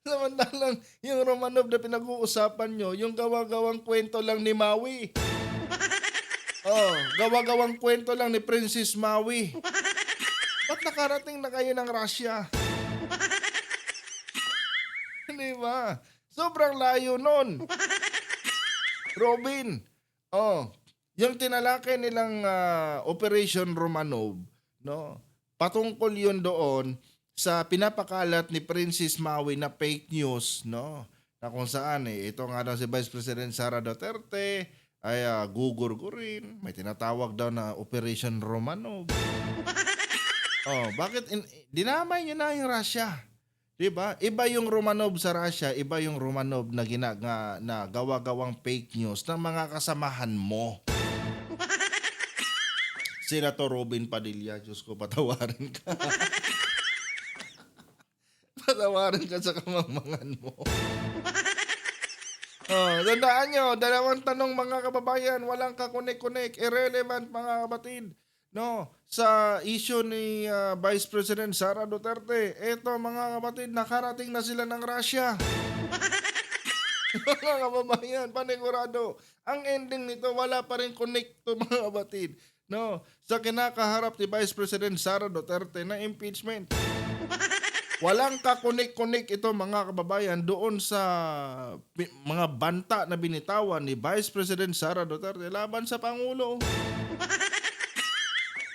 Samantalang yung Romanov na pinag-uusapan nyo, yung gawa-gawang kwento lang ni Maui. Oh, gawa-gawang kwento lang ni Princess Maui. Ba't nakarating na kayo ng Russia? Di ba? Sobrang layo nun. Robin, oh, yung tinalakay nilang Operation Romanov, no? Patungkol yun doon sa pinapakalat ni Princess Maui na fake news, no? Na kung saan ito nga daw si Vice President Sara Duterte ay gugurgurin, may tinatawag daw na Operation Romanov. Oh, bakit dinamay niyo na yung Russia? 'Di ba? Iba yung Romanov sa Russia, iba yung Romanov na na gawa-gawang fake news ng mga kasamahan mo. Senator Robin Padilla, Diyos ko, patawarin ka. Patawarin ka sa kamangmangan mo. Oh, tandaan nyo, dalawang tanong, mga kababayan, walang kakonek-konek, irrelevant, mga kapatid. No, sa issue ni Vice President Sara Duterte, eto, mga kapatid, nakarating na sila ng Russia. Mga kababayan, panigurado, ang ending nito, wala pa rin connect to, mga kapatid. No, sa kinakaharap ni Vice President Sara Duterte na impeachment. Walang kakonek-konek ito, mga kababayan, doon sa mga banta na binitawan ni Vice President Sara Duterte laban sa Pangulo.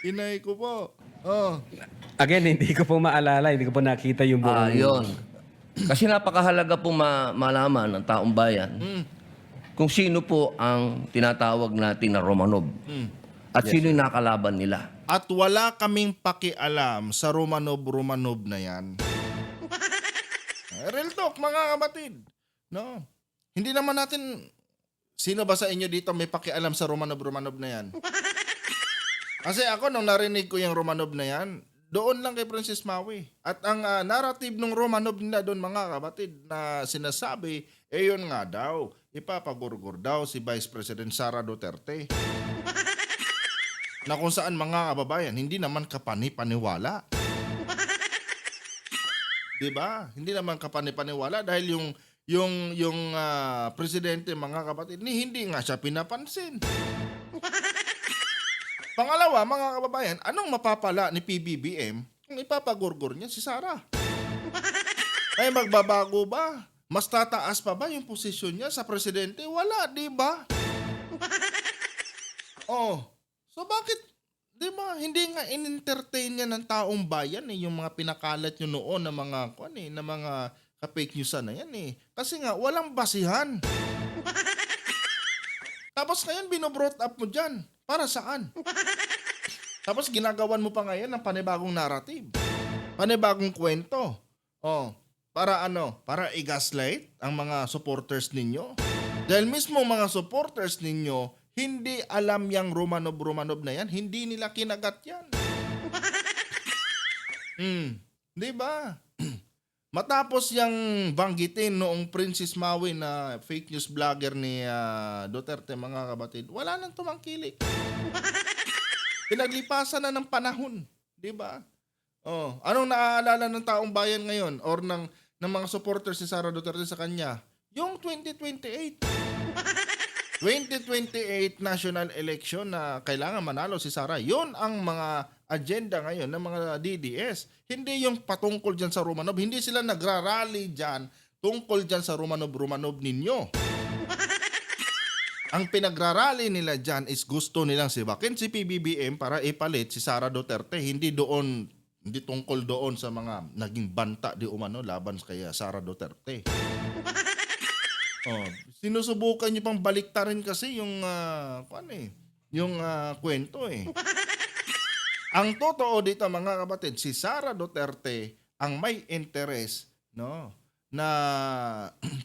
Inay ko po. Oh. Again, hindi ko po maalala, hindi ko po nakita yung buong... Yun. Kasi napakahalaga po malaman ng taong bayan kung sino po ang tinatawag natin na Romanov. At sino yung nakalaban nila. At wala kaming pakialam sa Romanov na yan. Real talk, mga kapatid. No? Hindi naman natin... Sino ba sa inyo dito may pakialam sa Romanov na yan? Kasi ako, nung narinig ko yung Romanov na yan, doon lang kay Princess Maui. At ang narrative ng Romanov nila doon, mga kapatid, na sinasabi, yun nga daw, ipapagurgur daw si Vice President Sara Duterte. Na kung saan, mga kababayan, hindi naman kapani-paniwala. Diba? Hindi naman kapani-paniwala dahil yung presidente, mga kapatid, hindi nga siya pinapansin. Pangalawa, mga kababayan, anong mapapala ni PBBM kung ipapagurgur niya si Sara? Ay magbabago ba? Mas tataas pa ba yung posisyon niya sa presidente? Wala, di ba? Oh, so bakit, di ba, hindi nga in-entertain niya ng taong bayan yung mga pinakalat nyo noon na mga, na mga ka-fake news na yan Kasi nga, walang basihan. Tapos ngayon, binobrot up mo dyan. Para saan? Tapos ginagawan mo pa ngayon ng panibagong narrative. Panibagong kwento. Oh, para ano? Para i-gaslight ang mga supporters ninyo. Dahil mismo mga supporters ninyo, hindi alam yang Romanov na yan. Hindi nila kinagat yan. Di ba? Matapos yang banggitin noong Princess Maui na fake news vlogger ni Duterte, mga kapatid, wala nang tumangkilik. Pinaglipasan na ng panahon, di ba? Oh, anong naaalala ng taong bayan ngayon or ng mga supporters ni Sara Duterte sa kanya? Yung 2028. 2028 national election na kailangan manalo si Sara. Yun ang mga agenda ngayon ng mga DDS. Hindi yung patungkol dyan sa Romanov. Hindi sila nagrarally dyan tungkol dyan sa Romanov ninyo. Ang pinagrarally nila dyan is gusto nilang sibakin si PBBM para ipalit si Sara Duterte. Hindi tungkol doon sa mga naging banta di umano laban kay Sara Duterte. Oh, sinusubukan niyo pang baliktarin kasi yung kwento Ang totoo dito, mga kapatid, si Sara Duterte ang may interest na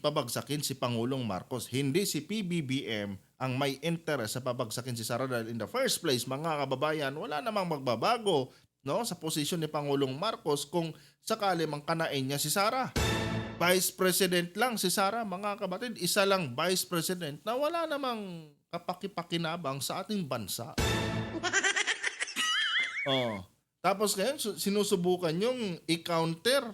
pabagsakin si Pangulong Marcos. Hindi si PBBM ang may interest sa pabagsakin si Sara dahil in the first place, mga kababayan, wala namang magbabago sa posisyon ni Pangulong Marcos kung sakali mang kanain niya si Sara. Vice President lang si Sara, mga kapatid. Isa lang Vice President na wala namang kapaki-pakinabang sa ating bansa. Tapos ngayon, sinusubukan yung i-counter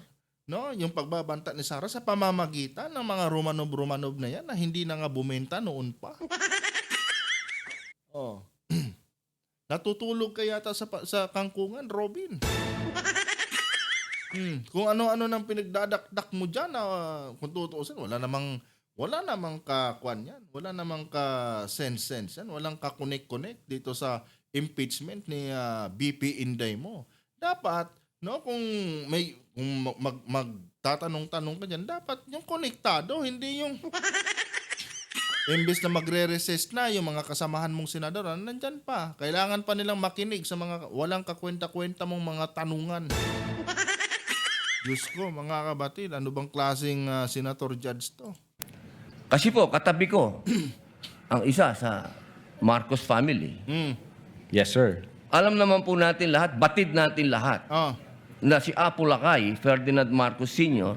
yung pagbabanta ni Sara sa pamamagitan ng mga Romanov na yan na hindi na nga bumenta noon pa. Natutulog ka yata sa kangkungan, Robin. Kung ano-ano nang pinagdadakdak mo dyan, kung tutuusin, wala namang kakwan yan. Wala namang ka-sense yan. Walang ka-connect dito sa impeachment ni BP Inday mo. Dapat, kung magtatanong-tanong ka dyan, dapat yung konektado, hindi yung imbes na magre-resist na yung mga kasamahan mong senador, nandyan pa. Kailangan pa nilang makinig sa mga walang kakwenta-kwenta mong mga tanungan. Diyos ko, mga kabatid, ano bang klaseng senator judge to? Kasi po, katabi ko, ang isa sa Marcos family. Yes, sir. Alam naman po natin lahat, batid natin lahat, na si Apo Lakay, Ferdinand Marcos Sr.,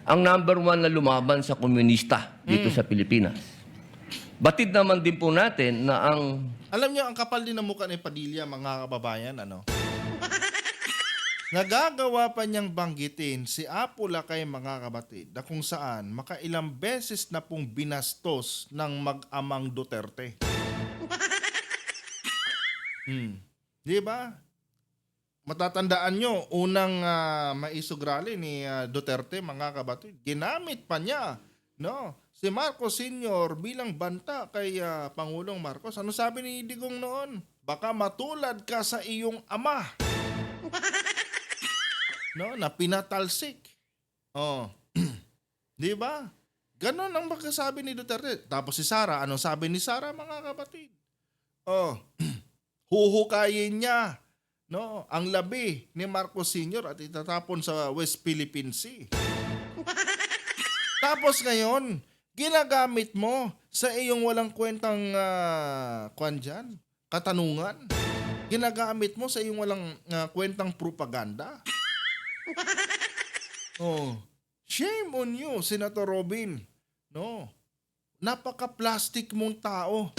ang number 1 na lumaban sa komunista dito sa Pilipinas. Batid naman din po natin na ang... Alam niyo, ang kapal din ng mukha ni Padilla, mga kababayan, nagagawa pa niyang banggitin si Apo Lakay, mga kabatid, na kung saan makailang beses na pong binastos ng mag-amang Duterte. Di ba? Matatandaan nyo, unang maisugrali ni Duterte, mga kabatid, ginamit pa niya si Marcos Sr. bilang banta kay Pangulong Marcos. Ano sabi ni Digong noon? Baka matulad ka sa iyong ama. Na pinatalsik. Di ba? Ganon ang magkasabi ni Duterte. Tapos si Sara, anong sabi ni Sara, mga kapatid? Huhukayin niya ang labi ni Marcos Sr. at itatapon sa West Philippine Sea. Tapos ngayon, ginagamit mo sa iyong walang kwentang katanungan. Ginagamit mo sa iyong walang kwentang propaganda. Shame on you, Senator Robin. Napaka-plastic mong tao.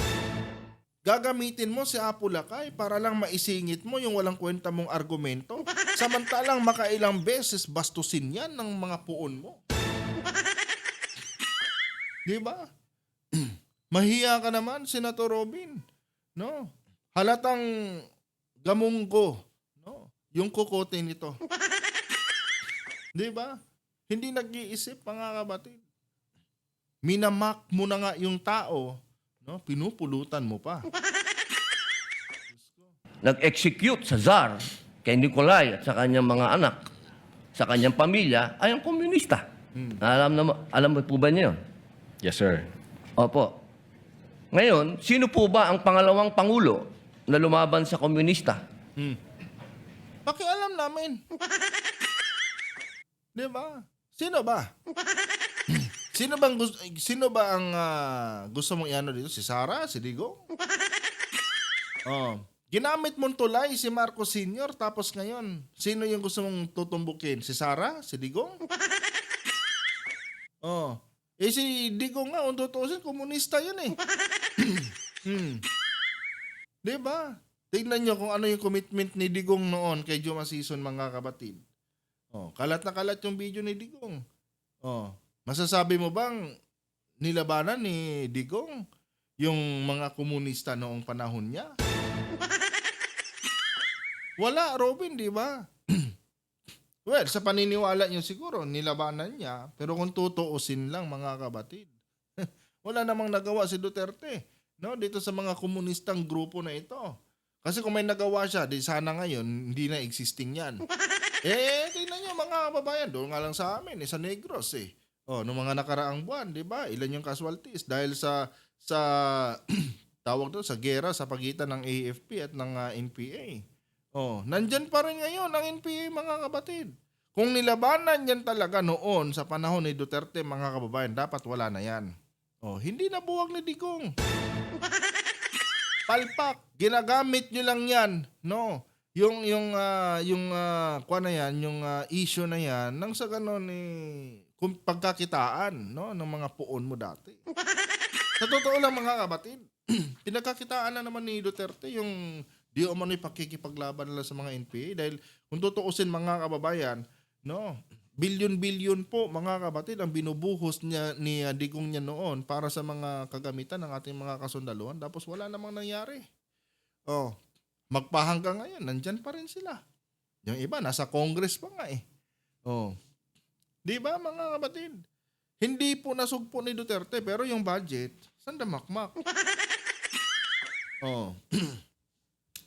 Gagamitin mo si Apo Lakay para lang maisingit mo yung walang kwenta mong argumento. Samantalang makailang beses bastusin yan ng mga puon mo. Di ba? Mahiya ka naman, Senator Robin. No? Halatang gamunggo, no? Yung kukote nito. Di ba? Hindi nag-iisip, mga kapatid. Minamak mo na nga yung tao, no? Pinupulutan mo pa. Nag-execute sa Tsar kay Nikolai at sa kanyang mga anak, sa kanyang pamilya, ay ang komunista. Alam mo po ba niyo? Yes, sir. Opo. Ngayon, sino po ba ang pangalawang pangulo na lumaban sa komunista? Pakialam namin. Di ba? Sino ba? Sino ba ang gusto mong iano dito? Si Sara? Si Digong? Oh. Ginamit mong tulay si Marcos Sr. Tapos ngayon, sino yung gusto mong tutumbukin? Si Sara? Si Digong? Oh. Si Digong nga, kung tutuusin, komunista yun eh. Di ba? Tignan nyo kung ano yung commitment ni Digong noon kay Juma Season, mga kapatid. Oh, kalat na kalat yung video ni Digong. Oh, masasabi mo bang nilabanan ni Digong yung mga komunista noong panahon niya? Wala, Robin, di ba? Well, sa paniniwala niyo siguro, nilabanan niya. Pero kung tutuusin lang, mga kapatid, wala namang nagawa si Duterte, no? Dito sa mga komunistang grupo na ito. Kasi kung may nagawa siya, di sana ngayon, hindi na existing yan. Tingnan niyo mga kababayan, doon nga lang sa amin, sa Negros eh. Oh, noong mga nakaraang buwan, di ba? Ilan yung casualties dahil sa tawag doon, sa gera sa pagitan ng AFP at ng NPA. Oh, nandyan pa rin ngayon ang NPA, mga kapatid. Kung nilabanan yan talaga noon sa panahon ni Duterte, mga kababayan, dapat wala na yan. Oh, hindi na buwag ni Digong. Palpak, ginagamit nyo lang yan, no? Yung kuha na yan, yung issue na yan, nang sa ganon kung pagkakitaan, no, ng mga puon mo dati. Sa totoo lang, mga kapatid, pinagkakitaan na naman ni Duterte yung di umano'y pakikipaglaban nila sa mga NPA dahil kung tutuusin, mga kababayan, no, bilyon-bilyon po, mga kapatid, ang binubuhos niya ni Digong niya noon para sa mga kagamitan ng ating mga kasundaluhan, tapos wala namang nangyari. Oh, magpahanggang ngayon, nandyan pa rin sila. Yung iba, nasa Congress pa nga eh. Oh. Di ba, mga kapatid? Hindi po nasugpo ni Duterte, pero yung budget, sandamakmak. Oh.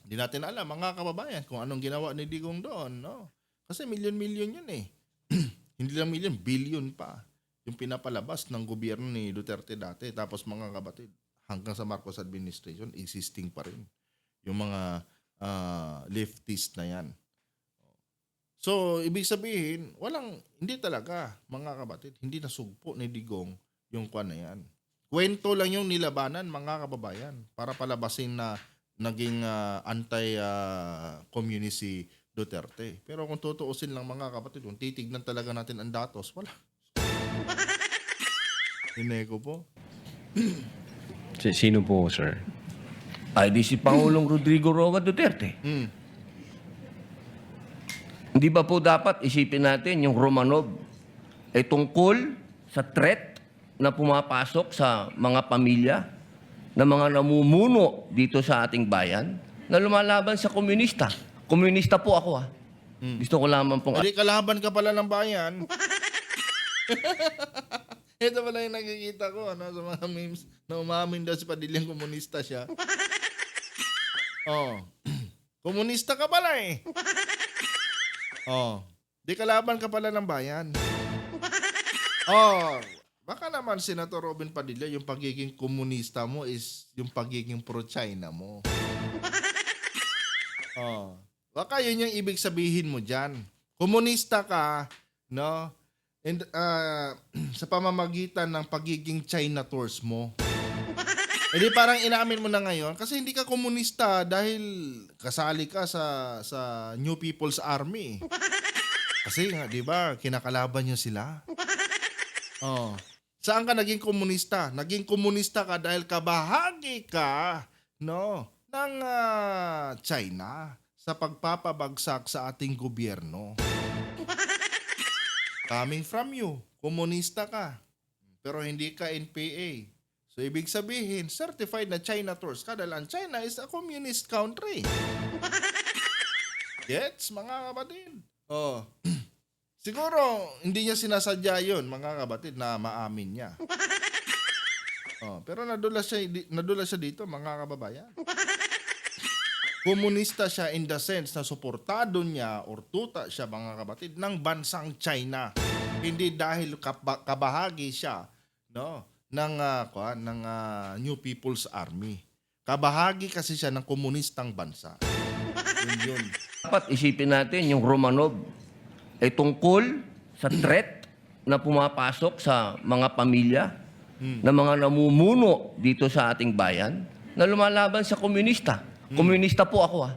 Hindi natin alam, mga kababayan, kung anong ginawa ni Digong doon, no? Kasi milyon-milyon yun eh. Hindi lang milyon, billion pa yung pinapalabas ng gobyerno ni Duterte dati. Tapos, mga kapatid, hanggang sa Marcos administration, existing pa rin yung mga leftist na yan. So, ibig sabihin, hindi talaga, mga kapatid, hindi nasugpo ni Digong yung kwan na yan. Kwento lang yung nilabanan, mga kababayan, para palabasin na naging anti-communist si Duterte. Pero kung tutuusin lang, mga kapatid, kung titignan talaga natin ang datos, wala. Hineko po. Sino po, sir? Ay di si Pangulong Rodrigo Roa Duterte. Hindi ba po dapat isipin natin yung Romanov ay tungkol sa threat na pumapasok sa mga pamilya na mga namumuno dito sa ating bayan na lumalaban sa komunista. Komunista po ako Gusto ko lamang pong... Hindi, kalaban ka pala ng bayan. Ito pala yung nakikita ko, ano, sa mga memes na umamin daw si Padilyang komunista siya. Oh. Komunista ka pala eh. Oh. Di kalaban ka pala ng bayan. Oh. Baka naman, Senator Robin Padilla, yung pagiging komunista mo is yung pagiging pro-China mo. Oh. Baka yun yung ibig sabihin mo dyan. Komunista ka, no? And, sa pamamagitan ng pagiging China tours mo. Hindi parang inamin mo na ngayon kasi hindi ka komunista dahil kasali ka sa New People's Army. Kasi nga, di ba, kinakalaban nyo sila. Oh. Saan ka naging komunista? Naging komunista ka dahil kabahagi ka, no, ng China sa pagpapabagsak sa ating gobyerno. Coming from you, komunista ka. pero hindi ka NPA. So, ibig sabihin, certified na China tours ka dahil ang China is a communist country. Gets, mga kapatid? Oh. Siguro, hindi niya sinasadya yun, mga kapatid, na maamin niya. Oh, pero nadula siya dito, mga kababayan. Komunista siya in the sense na suportado niya or tuta siya, mga kapatid, ng bansang China. Hindi dahil kabahagi siya, no, ng New People's Army. Kabahagi kasi siya ng komunistang bansa. Yun. Dapat isipin natin yung Romanov ay tungkol sa threat na pumapasok sa mga pamilya na mga namumuno dito sa ating bayan na lumalaban sa komunista. Komunista po ako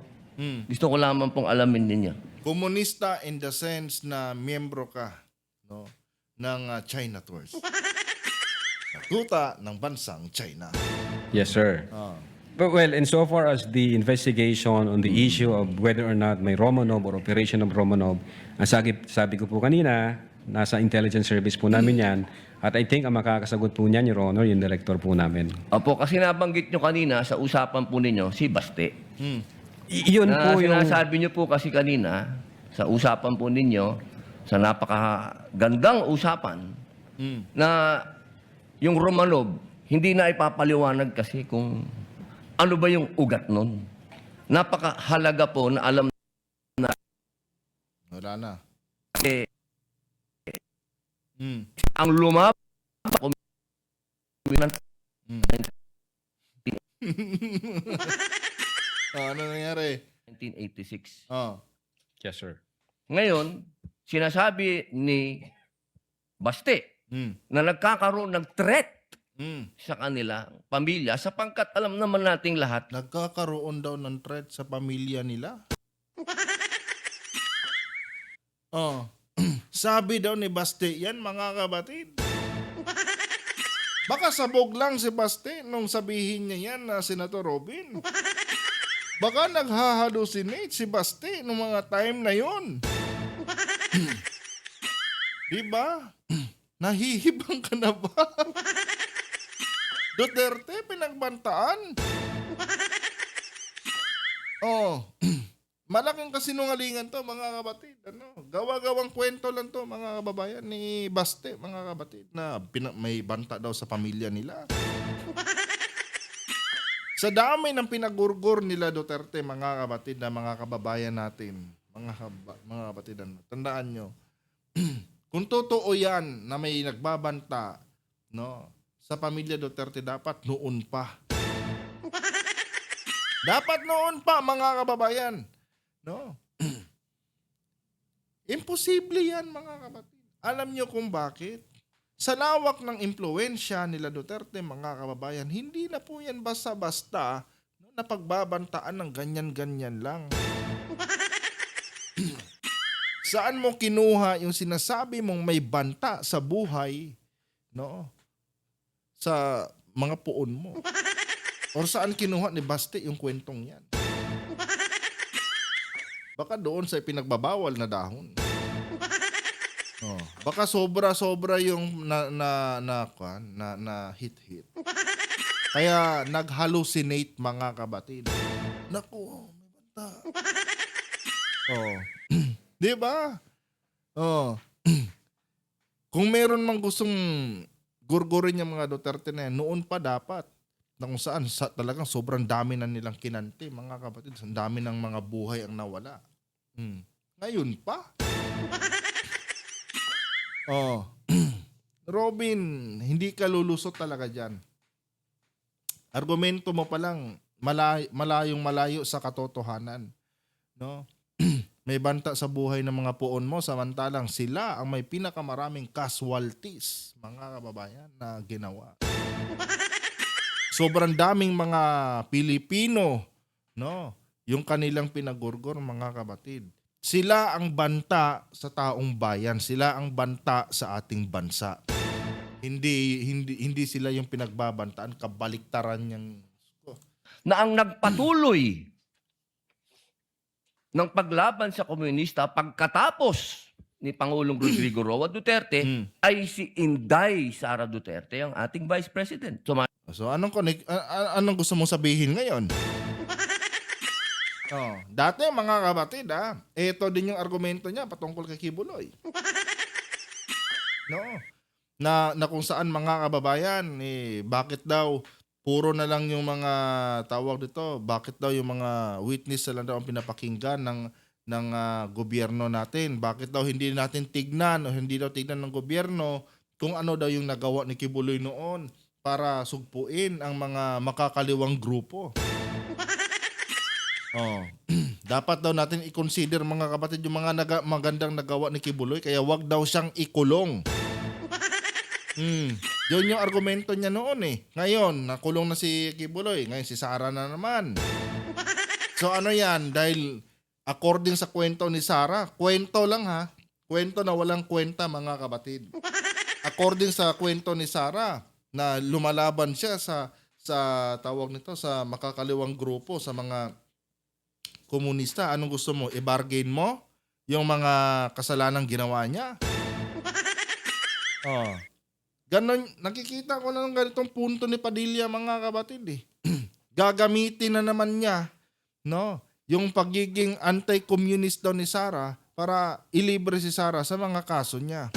Gusto ko lamang pong alamin ninyo. Komunista in the sense na miyembro ka, no, ng China Tours. Tuta ng bansang China. Yes, sir. But well, insofar as the investigation on the issue of whether or not may Romanov or operation of Romanov, ang sabi ko po kanina, nasa intelligence service po namin yan. At I think ang makakasagot po niyan, Your Honor, yung director po namin. Opo, kasi nabanggit nyo kanina sa usapan po ninyo, si Baste. Yun po yung... Sinasabi nyo po kasi kanina, sa usapan po ninyo, sa napakagandang usapan, na yung Romanov, hindi na ipapaliwanag kasi kung ano ba yung ugat nun. Napakahalaga po na alam Wala na. eh, ang lumabas sa Ano nangyari? 1986. Oh. Yes, sir. Ngayon, sinasabi ni Baste na nagkakaroon ng threat sa kanila, pamilya, sapagkat alam naman nating lahat. Nagkakaroon daw ng threat sa pamilya nila. Oh. Sabi daw ni Baste yan, mga kabatid. Baka sabog lang si Baste nung sabihin niya yan na Senator Robin. Baka naghahalusinate si Baste nung mga time na yon. Diba? Nahihibang ka na ba? Duterte, pinagbantaan. Oh. Malaking kasinungalingan to, mga kabatid. Gawa-gawang kwento lang to, mga kababayan, ni Baste, mga kabatid, na may banta daw sa pamilya nila. Sa dami ng pinagurgur nila Duterte, mga kabatid, na mga kababayan natin, mga kabatid, tandaan nyo, kung totoo yan na may nagbabanta, no, sa pamilya Duterte, dapat noon pa. Dapat noon pa, mga kababayan. No. Imposible yan, mga kapatid. Alam nyo kung bakit? Sa lawak ng impluwensya nila Duterte, mga kababayan, hindi na po yan basta-basta na pagbabantaan ng ganyan-ganyan lang. Saan mo kinuha yung sinasabi mong may banta sa buhay, no? Sa mga puon mo? O saan kinuha ni Baste yung kwentong yan? Baka doon sa pinagbabawal na dahon. Oh, baka sobra-sobra yung na hit-hit. Kaya nag-hallucinate, mga kabatid. Naku, may banta. Oh. 'Di ba? Oh. Kung meron mang gustong gurgurin yung mga Duterte na yan, noon pa dapat. Na kung saan talagang sobrang dami na nilang kinante, mga kapatid. Ang dami ng mga buhay ang nawala. Ngayon pa. Oh. Robin, hindi ka lulusot talaga dyan. Argumento mo pa lang, malayong malayo sa katotohanan. No? May banta sa buhay ng mga puon mo, samantalang sila ang may pinakamaraming casualties, mga kababayan, na ginawa. Sobrang daming mga Pilipino, no, yung kanilang pinagurgor, mga kabatid. Sila ang banta sa taong bayan, sila ang banta sa ating bansa. Hindi sila yung pinagbabantaan, kabaliktaran yang Na ang nagpatuloy ng paglaban sa komunista pagkatapos ni Pangulong Rodrigo Roa Duterte ay si Inday Sara Duterte, ang ating Vice President. So anong gusto mong sabihin ngayon? Dati mga kapatid, ito din yung argumento niya patungkol kay Kibuloy. No. Na kung saan mga kababayan, bakit daw puro na lang yung mga tawag dito, bakit daw yung mga witness na lang daw ang pinapakinggan ng gobyerno natin? Bakit daw hindi natin tignan o hindi daw tignan ng gobyerno kung ano daw yung nagawa ni Kibuloy noon para sugpuin ang mga makakaliwang grupo? Dapat daw natin i-consider mga kapatid yung mga magandang nagawa ni Kibuloy, kaya wag daw siyang ikulong. Yun yung argumento niya noon Ngayon, nakulong na si Kibuloy. Ngayon si Sara na naman. So ano yan? Dahil according sa kwento ni Sara, kwento lang kwento na walang kwenta mga kapatid. According sa kwento ni Sara, na lumalaban siya sa tawag nito, sa makakaliwang grupo, sa mga komunista. Anong gusto mo? I-bargain mo yung mga kasalanang ginawa niya? Ganon, nakikita ko na ng ganitong punto ni Padilla mga kapatid Gagamitin na naman niya, no, yung pagiging anti-communist daw ni Sara para ilibre si Sara sa mga kaso niya.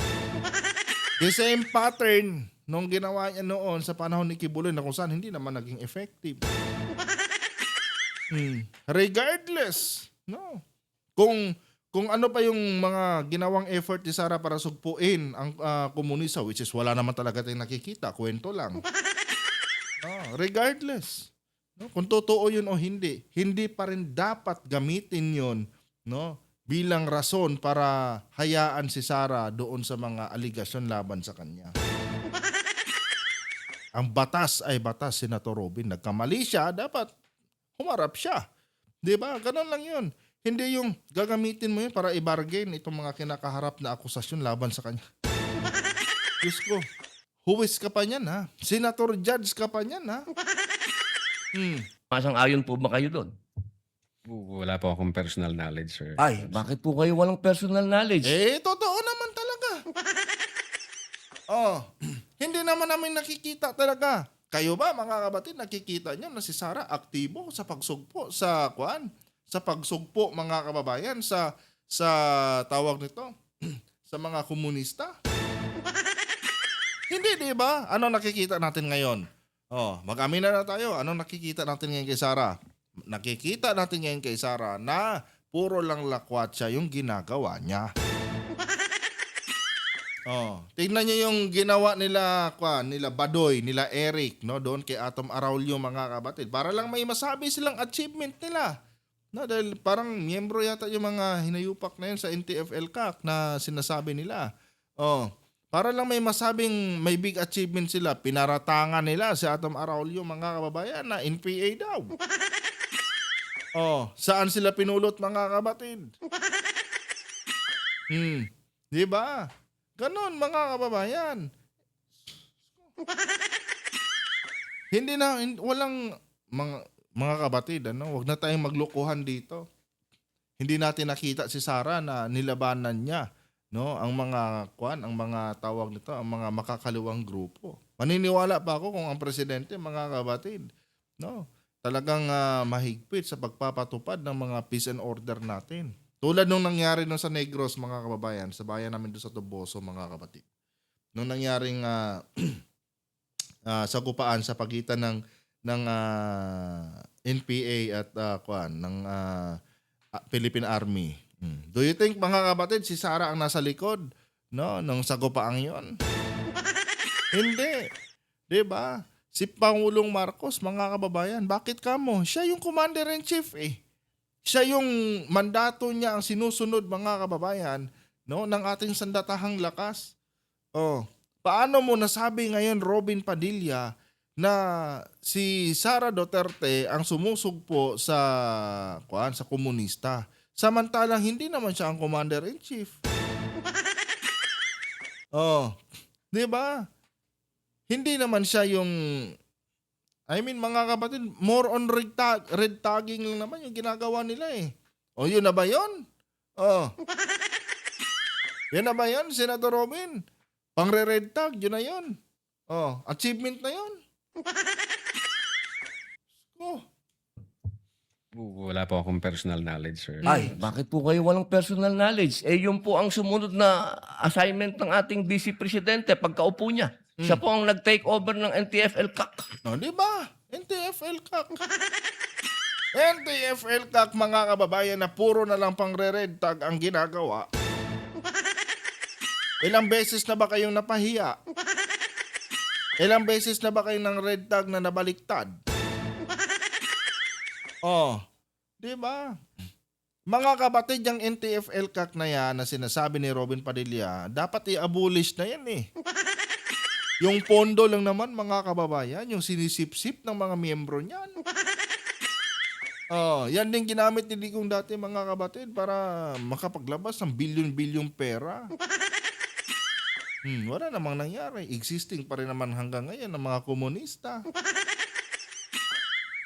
The same pattern nung ginawa niya noon sa panahon ni Kibuloy na kung saan hindi naman naging effective. Regardless, no, kung ano pa yung mga ginawang effort ni Sara para sugpuin ang komunista, which is wala naman talaga tayong nakikita, kwento lang. Regardless, no, kung totoo yun o hindi pa rin dapat gamitin yun, no, bilang rason para hayaan si Sara doon sa mga aligasyon laban sa kanya. Ang batas ay batas, Senator Robin. Nagkamali siya, dapat humarap siya. Diba? Ganun lang yun. Hindi yung gagamitin mo yun para i-bargain itong mga kinakaharap na akusasyon laban sa kanya. Diyos ko, huwis ka pa niyan Senator Judge ka pa niyan Masang-ayon po ba kayo doon? Wala po akong personal knowledge, sir. Ay, bakit po kayo walang personal knowledge? Totoo naman talaga. Hindi naman namin nakikita talaga. Kayo ba mga kapatid, nakikita niyo na si Sara aktibo sa pagsugpo sa pagsugpo mga kababayan sa tawag nito sa mga komunista? Hindi, di ba? Ano nakikita natin ngayon? Mag-amin na tayo. Ano nakikita natin ngayon kay Sara? Nakikita natin ngayon kay Sara na puro lang lakwatsa yung ginagawa niya. Tingnan niyo yung ginawa nila Badoy, nila Eric, no, doon kay Atom Araulio mga kapatid. Para lang may masabi silang achievement nila. No, dahil parang miyembro yata yung mga hinayupak na yun sa NTF-ELCAC na sinasabi nila. Para lang may masabing may big achievement sila, pinaratangan nila si Atom Araulio mga kababayan na NPA daw. Saan sila pinulot mga kapatid? Di ba? Ganon mga kababayan. Walang mga kapatid, wag na tayong maglokohan dito. Hindi natin nakita si Sara na nilabanan niya, no, ang mga tawag nito, ang mga makakaliwang grupo. Maniniwala pa ako kung ang presidente, mga kapatid, no, talagang mahigpit sa pagpapatupad ng mga peace and order natin. Tulad nung nangyari nung sa Negros, mga kababayan, sa bayan namin doon sa Toboso, mga kapatid. Nung nangyaring sagupaan sa pagitan ng NPA at ng Philippine Army. Do you think mga kapatid si Sara ang nasa likod nung sagupaang 'yon? Hindi. 'Di ba? Si Pangulong Marcos, mga kababayan, bakit kamo? Siya yung commander-in-chief Siya yung mandato niya ang sinusunod, mga kababayan, no, ng ating sandatahang lakas. Paano mo nasabi ngayon, Robin Padilla, na si Sara Duterte ang sumusugpo sa komunista? Samantalang hindi naman siya ang commander-in-chief. 'Di ba? Hindi naman siya yung mga kapatid, more on red tagging lang naman yung ginagawa nila yun na ba yun? Yan na ba yan, Senator Robin? Pangre-red tag, yun na yun. Oh, achievement na yun. Oh, Wala po akong personal knowledge, sir. Ay, bakit po kayo walang personal knowledge? Eh, yun po ang sumunod na assignment ng ating Vice Presidente pagkaupo niya. Siya po ang nag-take over ng NTF-ELCAC. no, di ba? NTF-ELCAC. NTF-ELCAC, mga kababayan, na puro na lang pangre-red tag ang ginagawa. Ilang beses na ba kayong napahiya? Ilang beses na ba kayong ng red tag na nabaliktad? Oh, di ba? Mga kapatid, yung NTF-ELCAC na yan na sinasabi ni Robin Padilla, dapat i-abolish na yan eh. Yung pondo lang naman, mga kababayan, yung sinisip-sip ng mga miyembro niyan. Oh, yan din ginamit ni Digong dati, mga kapatid, para makapaglabas ng bilyon-bilyong pera. Wala namang nangyari. Existing pa rin naman hanggang ngayon ng mga komunista.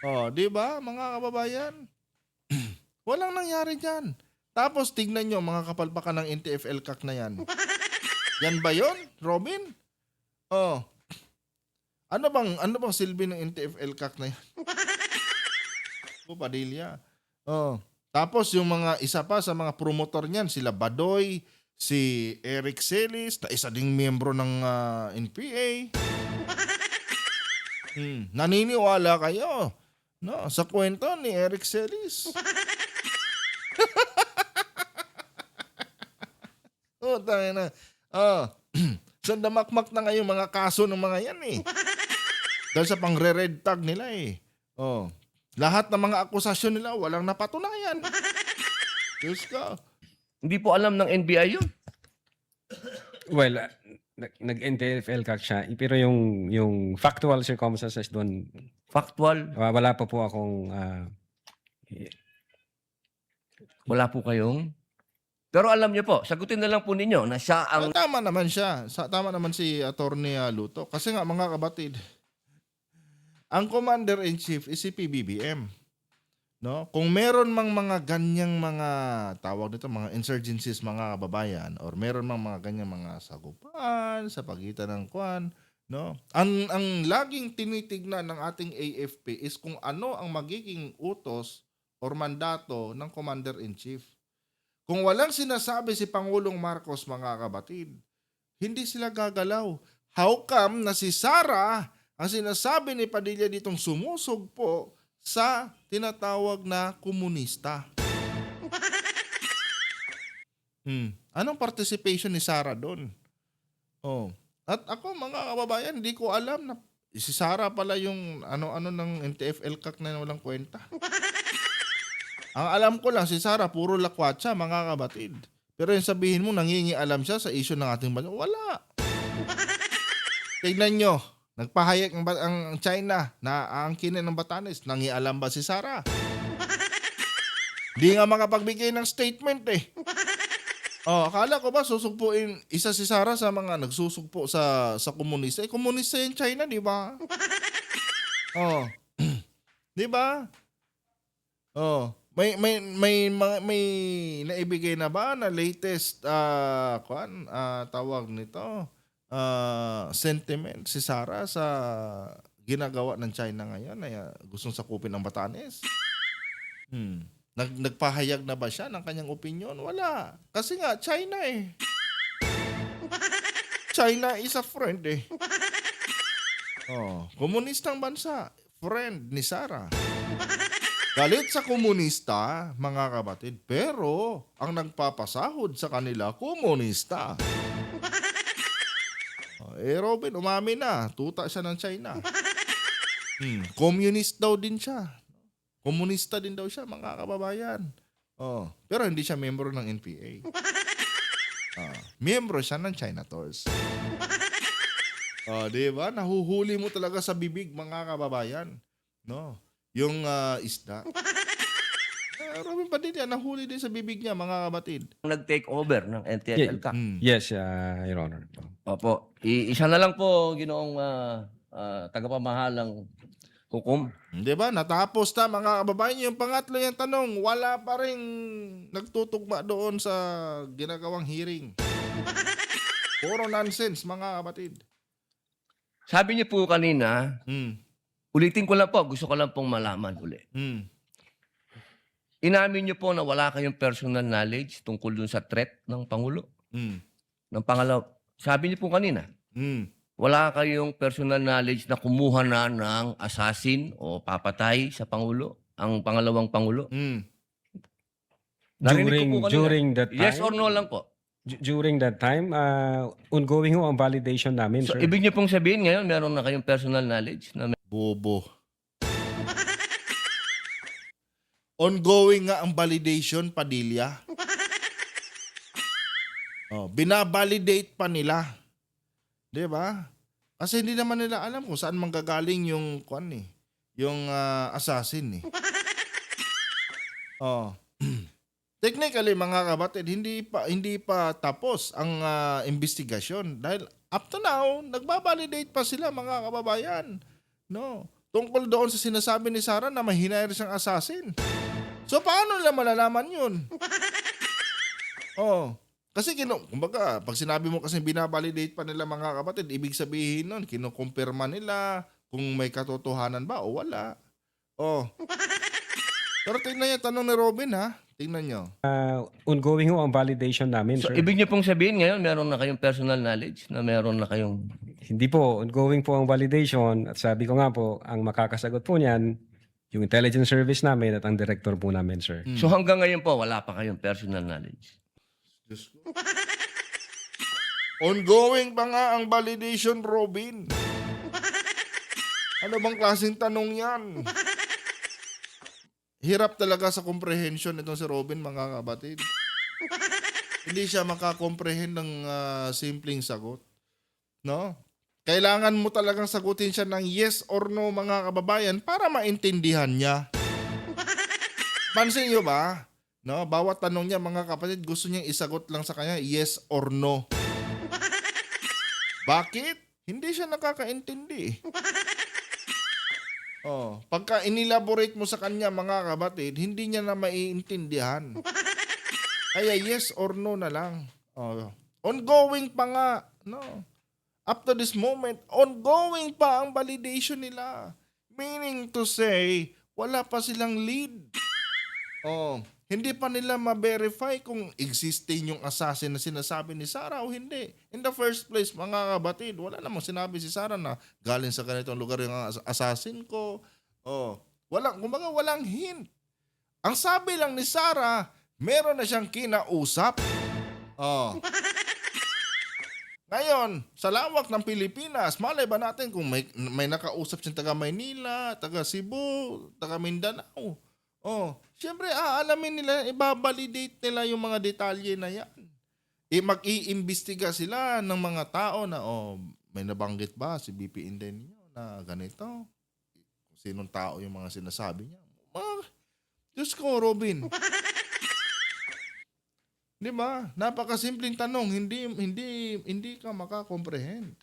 Oh, di ba, mga kababayan? Walang nangyari dyan. Tapos tignan nyo mga kapalpakan ng NTF-ELCAC na yan. Yan ba yon, Robin? Oh. Ano bang silbi ng NTF-ELCAC na yan? Padilla. Oh. Tapos yung mga isa pa sa mga promotor niyan, sila Badoy, si Eric Celis, na isa ding miyembro ng NPA. Naniniwala kayo, no, sa kwento ni Eric Celis? Oh, tayo na. Oh. Sandamakmak na ngayon mga kaso ng mga yan eh. Dahil sa pangre-red tag nila eh. Oh. Lahat ng mga akusasyon nila walang napatunayan. Diyos ka. Hindi po alam ng NBI yun. Well, nag-NTF-ELCAC siya, pero yung factual circumstances doon, Factual. wala pa po akong... Wala po kayong... Pero alam niyo po, sagutin na lang po ninyo na siya ang... Tama naman siya. Tama naman si Attorney Luto. Kasi nga mga kabatid, ang Commander-in-Chief is si PBBM. No? Kung meron mang mga ganyang mga tawag nito, mga insurgencies, mga kababayan, or meron mang mga ganyang mga sagupan sa pagitan ng kwan, no? Ang laging tinitignan ng ating AFP is kung ano ang magiging utos or mandato ng Commander-in-Chief. Kung walang sinasabi si Pangulong Marcos, mga kabatid, hindi sila gagalaw. How come na si Sara ang sinasabi ni Padilla ditong sumusugpo sa tinatawag na komunista? Anong participation ni Sara doon? Oh. At ako, mga kababayan, hindi ko alam na si Sara pala yung ano-ano ng NTF-ELCAC na walang kwenta. Ang alam ko lang, si Sara, puro lakwatsa, mga kabatid. Pero yung sabihin mo, nangingialam siya sa issue ng ating bansa. Wala. Tignan nyo, nagpahayag ang China na aangkinin ng Batanes. Nangialam ba si Sara? Di nga makapagbigay ng statement eh. Oh, akala ko ba susugpuin isa si Sara sa mga nagsusugpo sa komunista? Komunista yung China, di ba? Oh. Di ba? Oh. May naibigay na ba na latest tawag nito sentiment si Sara sa ginagawa ng China ngayon na gustong sakupin ng Batanes? Nagpahayag na ba siya ng kanyang opinion? Wala. Kasi nga China eh. China is a friend eh. Oh, komunistang bansa, friend ni Sara. Galit sa komunista, mga kabatid, pero ang nagpapasahod sa kanila, komunista. Robin, umamin na. Tuta siya ng China. Communist daw din siya. Komunista din daw siya, mga kababayan. Pero hindi siya membro ng NPA. Miyembro siya ng China Tours. Diba? Nahuhuli mo talaga sa bibig, mga kababayan. No? Yung isda. Robin Padilla, nahuli din sa bibig niya, mga kabatid. Nag-take over ng NTF-ELCAC. Yes, Your Honor. Opo. Isa na lang po, ginoong tagapamahalang hukom. Di ba? Natapos na, mga kababayan. Yung pangatlo yung tanong, wala pa rin nagtutugma doon sa ginagawang hearing. Puro nonsense, mga kapatid. Sabi niyo po kanina, Hmm. ulitin ko lang po, gusto ko lang pong malaman uli. Hmm. Inamin niyo po na wala kayong personal knowledge tungkol dun sa threat ng Pangulo? Hmm. Ng pangalaw, sabi niyo po kanina, Hmm. wala kayong personal knowledge na kumuha na ng assassin o papatay sa Pangulo, ang pangalawang Pangulo? Hmm. Narinig ko po kanina. During that time? Yes or no lang po. During that time, ongoing ho ang validation namin, So, sir. ibig niyo pong sabihin ngayon, meron na kayong personal knowledge na Bobo. Ongoing nga ang validation, Padilla. Binabalidate pa nila. 'Di ba? Kasi hindi naman nila alam kung saan manggagaling yung yung assassin eh. Oh. Technically, mga kapatid, hindi pa tapos ang investigasyon dahil up to now nagbabalidate pa sila, mga kababayan. No. Tungkol doon sa sinasabi ni Sara na may hinire siyang assassin. So paano nila malalaman 'yun? Oh. Kasi kumbaga, pag sinabi mo kasi binabalidate pa nila, mga kapatid, ibig sabihin nun, kinukumpirma nila kung may katotohanan ba o wala. Oh. Pero tingnan niyo, tanong ni Robin ha. Tingnan niyo. Ongoing ho ang validation namin, So, sir. ibig niyo pong sabihin ngayon, meron na kayong personal knowledge na meron na kayong... Hindi po, ongoing po ang validation. At sabi ko nga po, ang makakasagot po niyan, yung intelligence service namin at ang director po namin, sir. So, hanggang ngayon po, wala pa kayong personal knowledge. Diyos ko. Ongoing pa nga ang validation, Robin. Ano bang klaseng tanong yan? Hirap talaga sa comprehension itong si Robin, mga kapatid. Hindi siya makakomprehend ng simpleng sagot. No? Kailangan mo talagang sagutin siya ng yes or no, mga kababayan, para maintindihan niya. Pansin niyo ba? No, bawat tanong niya, mga kapatid, gusto niyang isagot lang sa kanya yes or no. Bakit? Hindi siya nakakaintindi. Pagka inelaborate mo sa kanya, mga kapatid, hindi niya na maiintindihan. Kaya yes or no na lang. Ongoing pa nga, no? Up to this moment, ongoing pa ang validation nila. Meaning to say, wala pa silang lead. Hindi pa nila ma-verify kung existing yung assassin na sinasabi ni Sara o hindi. In the first place, mga kabatid, wala namang sinabi si Sara na galing sa ganitong lugar yung assassin ko. Kumbaga walang hint. Ang sabi lang ni Sara, meron na siyang kinausap. Ngayon, sa lawak ng Pilipinas, malay ba natin kung may nakausap siyang taga Maynila, taga Cebu, taga Mindanao. Siyempre, aalamin nila, ibabalidate nila yung mga detalye na yan. Mag-iimbestiga sila ng mga tao na, may nabanggit ba si BP Indenyo na ganito? Sinong tao yung mga sinasabi niya? Diyos ko, Robin. Di ba? Napakasimpleng tanong, hindi ka makakomprehend.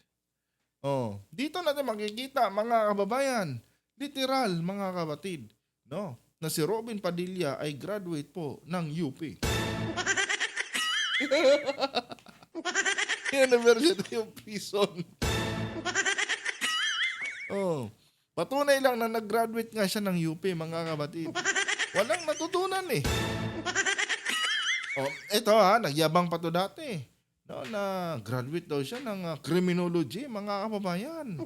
Dito natin makikita, mga kababayan, literal, mga kapatid, no? Na si Robin Padilla ay graduate po ng UP. University of Quezon. Patunay lang na nag-graduate nga siya ng UP, mga kapatid. Walang natutunan eh. Ito nagyabang pa to dati. No, na graduate daw siya ng criminology, mga kababayan.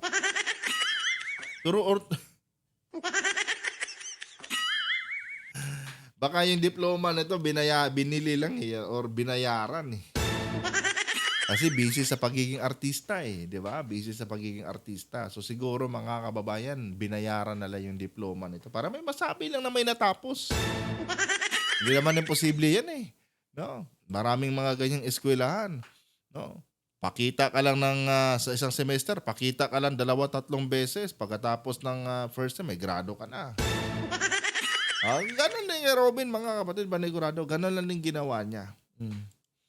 Baka yung diploma nito binili lang or binayaran eh. Kasi busy sa pagiging artista eh, di ba? Busy sa pagiging artista. So siguro, mga kababayan, binayaran na lang yung diploma nito para may masabi lang na may natapos. Hindi naman imposible yan eh. No? Maraming mga ganyang eskwelahan. No? Pakita ka lang sa isang semester, pakita ka lang 2-3 beses. Pagkatapos ng first sem, may grado ka na. Ganun din Robin, mga kapatid, panigurado. Ganun lang din ginawa niya.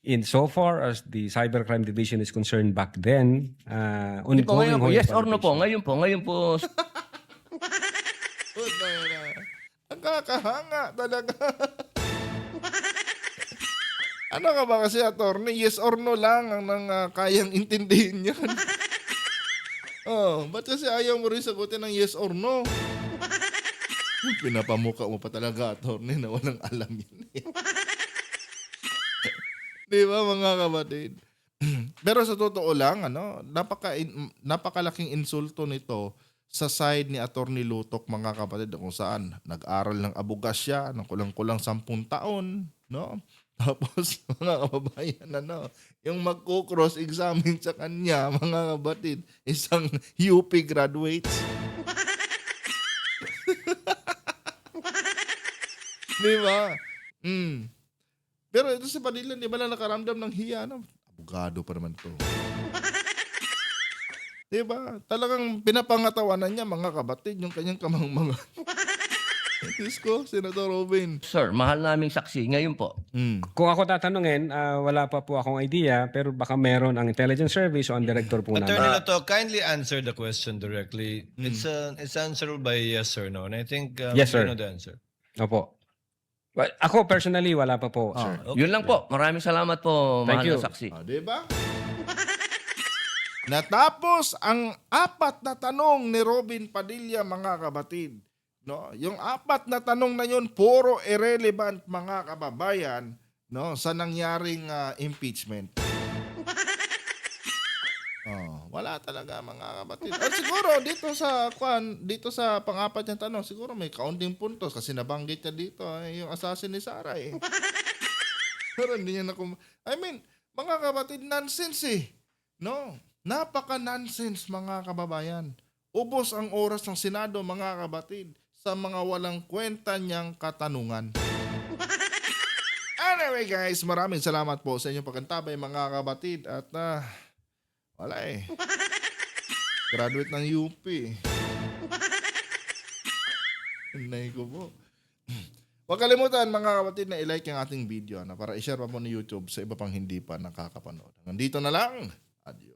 In so far as the Cybercrime Division is concerned back then, Hindi po, ongoing ngayon po, ho yung yes or no po, validation. ngayon po. Ang kakahanga talaga. Ano ka ba kasi, attorney? Yes or no lang ang kayang intindihin yan. Ba't kasi ayaw mo rin sagutin ng yes or no? Pinapamuka mo pa talaga, attorney, na walang alam yan. Di ba, mga kapatid? Pero sa totoo lang, napakalaking insulto nito sa side ni Attorney Lutok, mga kapatid, kung saan nag-aral ng abugas siya ng kulang-kulang 10 taon, no? Tapos, mga kababayan, yung magko-cross-examine sa kanya, mga kapatid, isang UP graduates. Di ba? Pero ito si Padilla, di ba lang nakaramdam ng hiya, abogado pa naman to. Di ba? Talagang pinapangatawanan niya, mga kapatid, yung kanyang kamangmangan. Diyos ko, Senator Robin. Sir, mahal naming saksi. Ngayon po. Kung ako tatanungin, wala pa po akong idea, pero baka meron ang intelligence service o ang director po Attorney namin. Lato, kindly answer the question directly. It's answerable by yes or no. And I think Yes, sir. you know the answer. Opo. Well, ako personally, wala pa po, sir. Okay. Yun lang po. Maraming salamat po, Thank mahal you. na saksi. Di ba? Natapos ang 4 na tanong ni Robin Padilla, mga kapatid. No, yung 4 na tanong na yun, puro irrelevant, mga kababayan, no, sa nangyaring impeachment. Wala talaga, mga kapatid. At siguro dito sa pang-4 niyang tanong, siguro may kaunting puntos kasi nabanggit niya dito yung assassin ni Sarah eh. Pero hindi niya mga kapatid, nonsense eh. No, napaka-nonsense, mga kababayan. Ubos ang oras ng Senado, mga kapatid, sa mga walang kwenta niyang katanungan. Anyway guys, maraming salamat po sa inyong pagkantabay, mga kapatid. At wala eh. Graduate ng UP. Hinay ko po. Huwag kalimutan, mga kapatid, na i-like ang ating video para i-share pa po ni YouTube sa iba pang hindi pa nakakapanood. Nandito na lang. Adios.